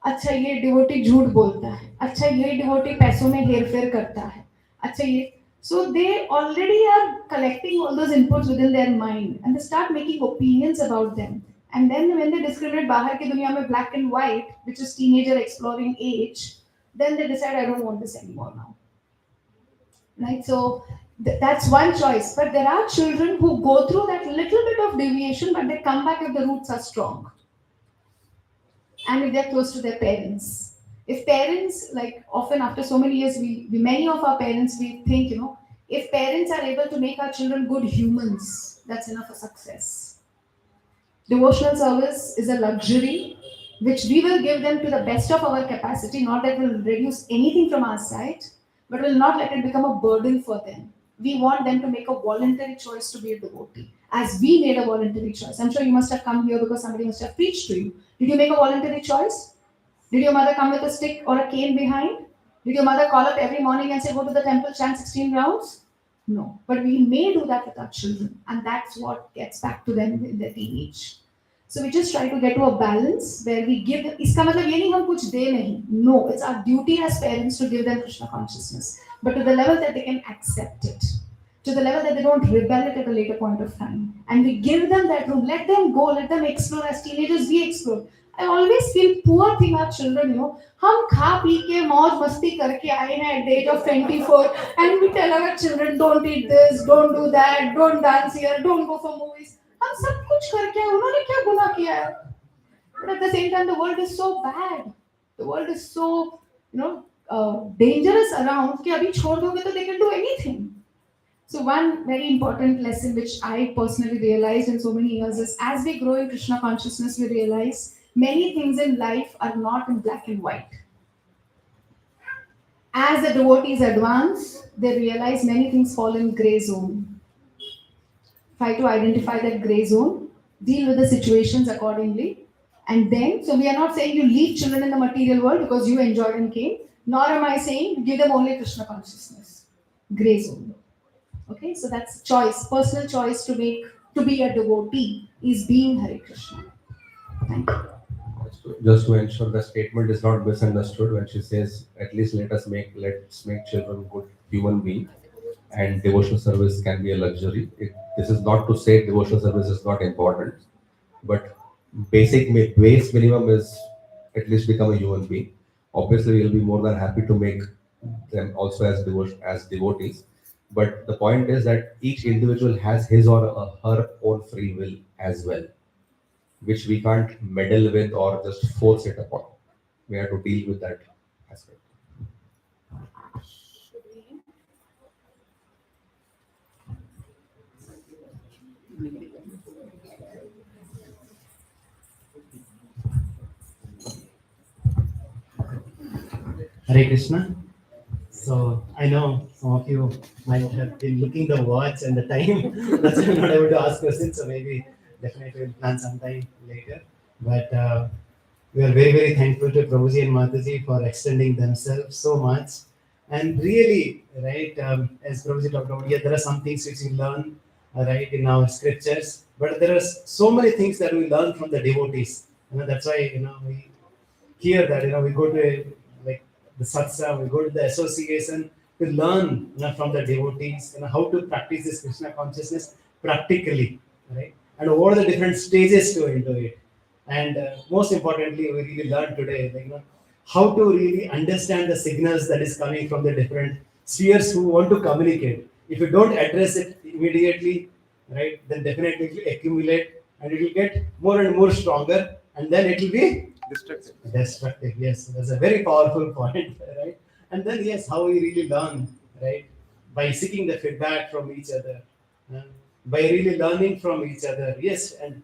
अच्छा ये devotee झूठ बोलता है, अच्छा ये devotee पैसों में हेरफेर करता है, अच्छा ये. So they already are collecting all those inputs within their mind, and they start making opinions about them. And then when they discriminate बाहर की दुनिया में black and white, which is teenager exploring age, then they decide I don't want this anymore now. Right? So that's one choice. But there are children who go through that little bit of deviation, but they come back if the roots are strong. And if they're close to their parents. If parents, like often after so many years, many of our parents, we think, if parents are able to make our children good humans, that's enough for success. Devotional service is a luxury which we will give them to the best of our capacity, not that will reduce anything from our side, but will not let it become a burden for them. We want them to make a voluntary choice to be a devotee, as we made a voluntary choice. I'm sure you must have come here because somebody must have preached to you. Did you make a voluntary choice? Did your mother come with a stick or a cane behind? Did your mother call up every morning and say, go to the temple, chant 16 rounds? No. But we may do that with our children, and that's what gets back to them in their teenage. So we just try to get to a balance where we give them, इसका मतलब ये नहीं हम कुछ दे नहीं. No, it's our duty as parents to give them Krishna consciousness, but to the level that they can accept it, to the level that they don't rebel it at a later point of time. And we give them that room, let them go, let them explore. As teenagers, we explore. I always feel poor thing our children, हम खा P के मौज मस्ती करके आए हैं at the age of 24, and we tell our children, don't eat this, don't do that, don't dance here, don't go for movies. हम सब कुछ करके आए, उन्होंने क्या गुनाह किया है? But at the same time, the world is so bad. The world is so, dangerous around कि अभी छोड़ दोगे तो they can do anything. So one very important lesson which I personally realized in so many years is, as we grow in Krishna consciousness, we realize many things in life are not in black and white. As the devotees advance, they realize many things fall in gray zone. Try to identify that gray zone, deal with the situations accordingly, and then, so we are not saying you leave children in the material world because you enjoyed and came, nor am I saying give them only Krishna consciousness. Gray zone. Okay, so that's choice, personal choice to make, to be a devotee is being Hare Krishna. Thank you. Just to ensure the statement is not misunderstood when she says, at least let's make children good human beings, and devotional service can be a luxury. This is not to say devotional service is not important, but base minimum is at least become a human being. Obviously, we'll be more than happy to make them also as devotees. But the point is that each individual has his or her own free will as well, which we can't meddle with or just force it upon. We have to deal with that aspect. Hare Krishna. So I know some of you might have been looking the watch and the time. That's why I'm not able to ask questions. So maybe definitely we'll plan sometime later. But we are very, very thankful to Prabhuji and Mataji for extending themselves so much. And really, right, as Prabhuji talked about, yeah, there are some things which we learn, right, in our scriptures. But there are so many things that we learn from the devotees. That's why, we hear that, we go to the satsang, we go to the association to learn from the devotees how to practice this Krishna consciousness practically, right? And over the different stages to into it. And most importantly, we really learn today how to really understand the signals that is coming from the different spheres who want to communicate. If you don't address it immediately, right, then definitely it will accumulate and it will get more and more stronger, and then it will be destructive. Yes, that's a very powerful point, right? And then yes, how we really learn, right? By seeking the feedback from each other, by really learning from each other. Yes, and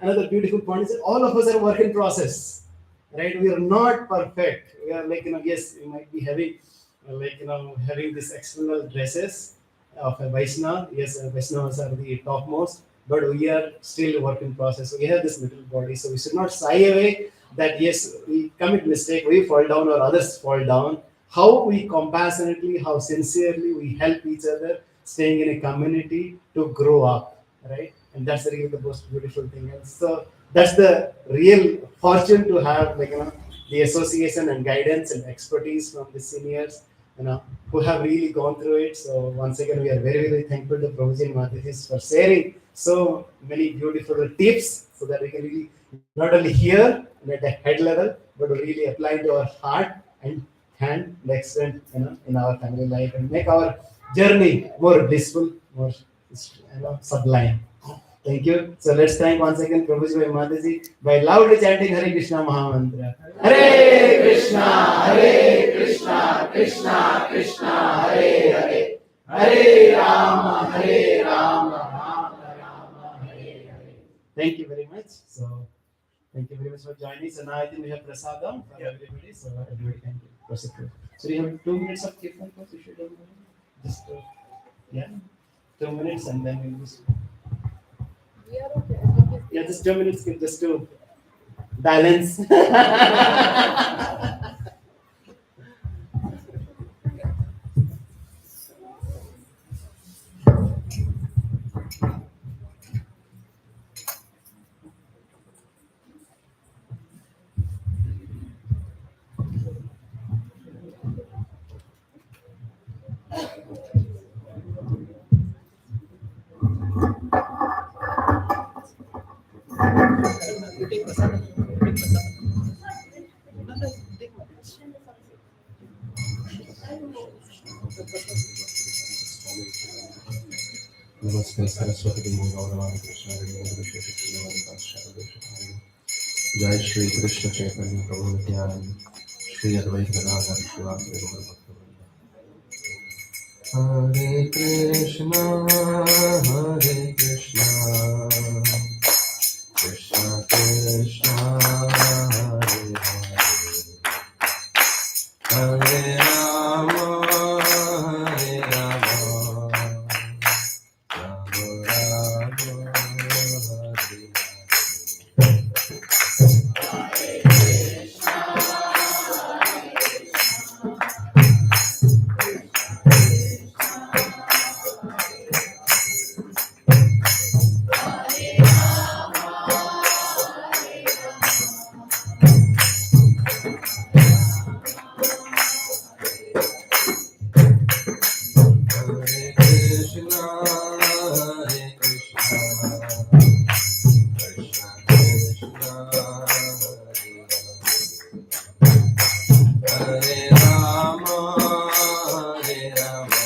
another beautiful point is that all of us are work in process, right? We are not perfect. We are yes, we might be having having this external dresses of a Vaishnava. Yes, Vaishnavas are the topmost, but we are still a work in process. We have this little body, so we should not shy away that yes, we commit mistake, we fall down or others fall down. How we compassionately, how sincerely we help each other, staying in a community to grow up, right? And that's really the most beautiful thing. And so that's the real fortune to have, the association and guidance and expertise from the seniors, who have really gone through it. So once again, we are very, very thankful to Prabhuji and Mataji for sharing so many beautiful tips so that we can really not only hear at the head level, but really apply to our heart and hand and extend in our family life and make our journey more blissful, more sublime. Thank you. So let's thank once again Prabhuji and Mataji by loudly chanting Hare Krishna Mahamantra. Hare Krishna, Krishna Krishna, Hare Hare, Hare Rama, Rama Rama, Hare Hare. Thank you very much. So thank you very much for joining. So now I think we have prasadam for everybody. So everybody can proceed. So we have 2 minutes of kirtan. If you don't mind, just 2 minutes, and then we'll just. We are okay. Yeah, just 2 minutes just to balance. Namaste Saraswati Gauravani Krishna Jai Shri Krishna Chaitanya Prabhu Nityananda Shri Advaita Gadadhar Shivasari Gaura Bhakta Hare Krishna Krishna Krishna Hare Hare Hare Rama Hare Rama Rama Rama Hare Hare Krishna, Hare Krishna, Krishna Krishna, Hare Rama, Hare Rama,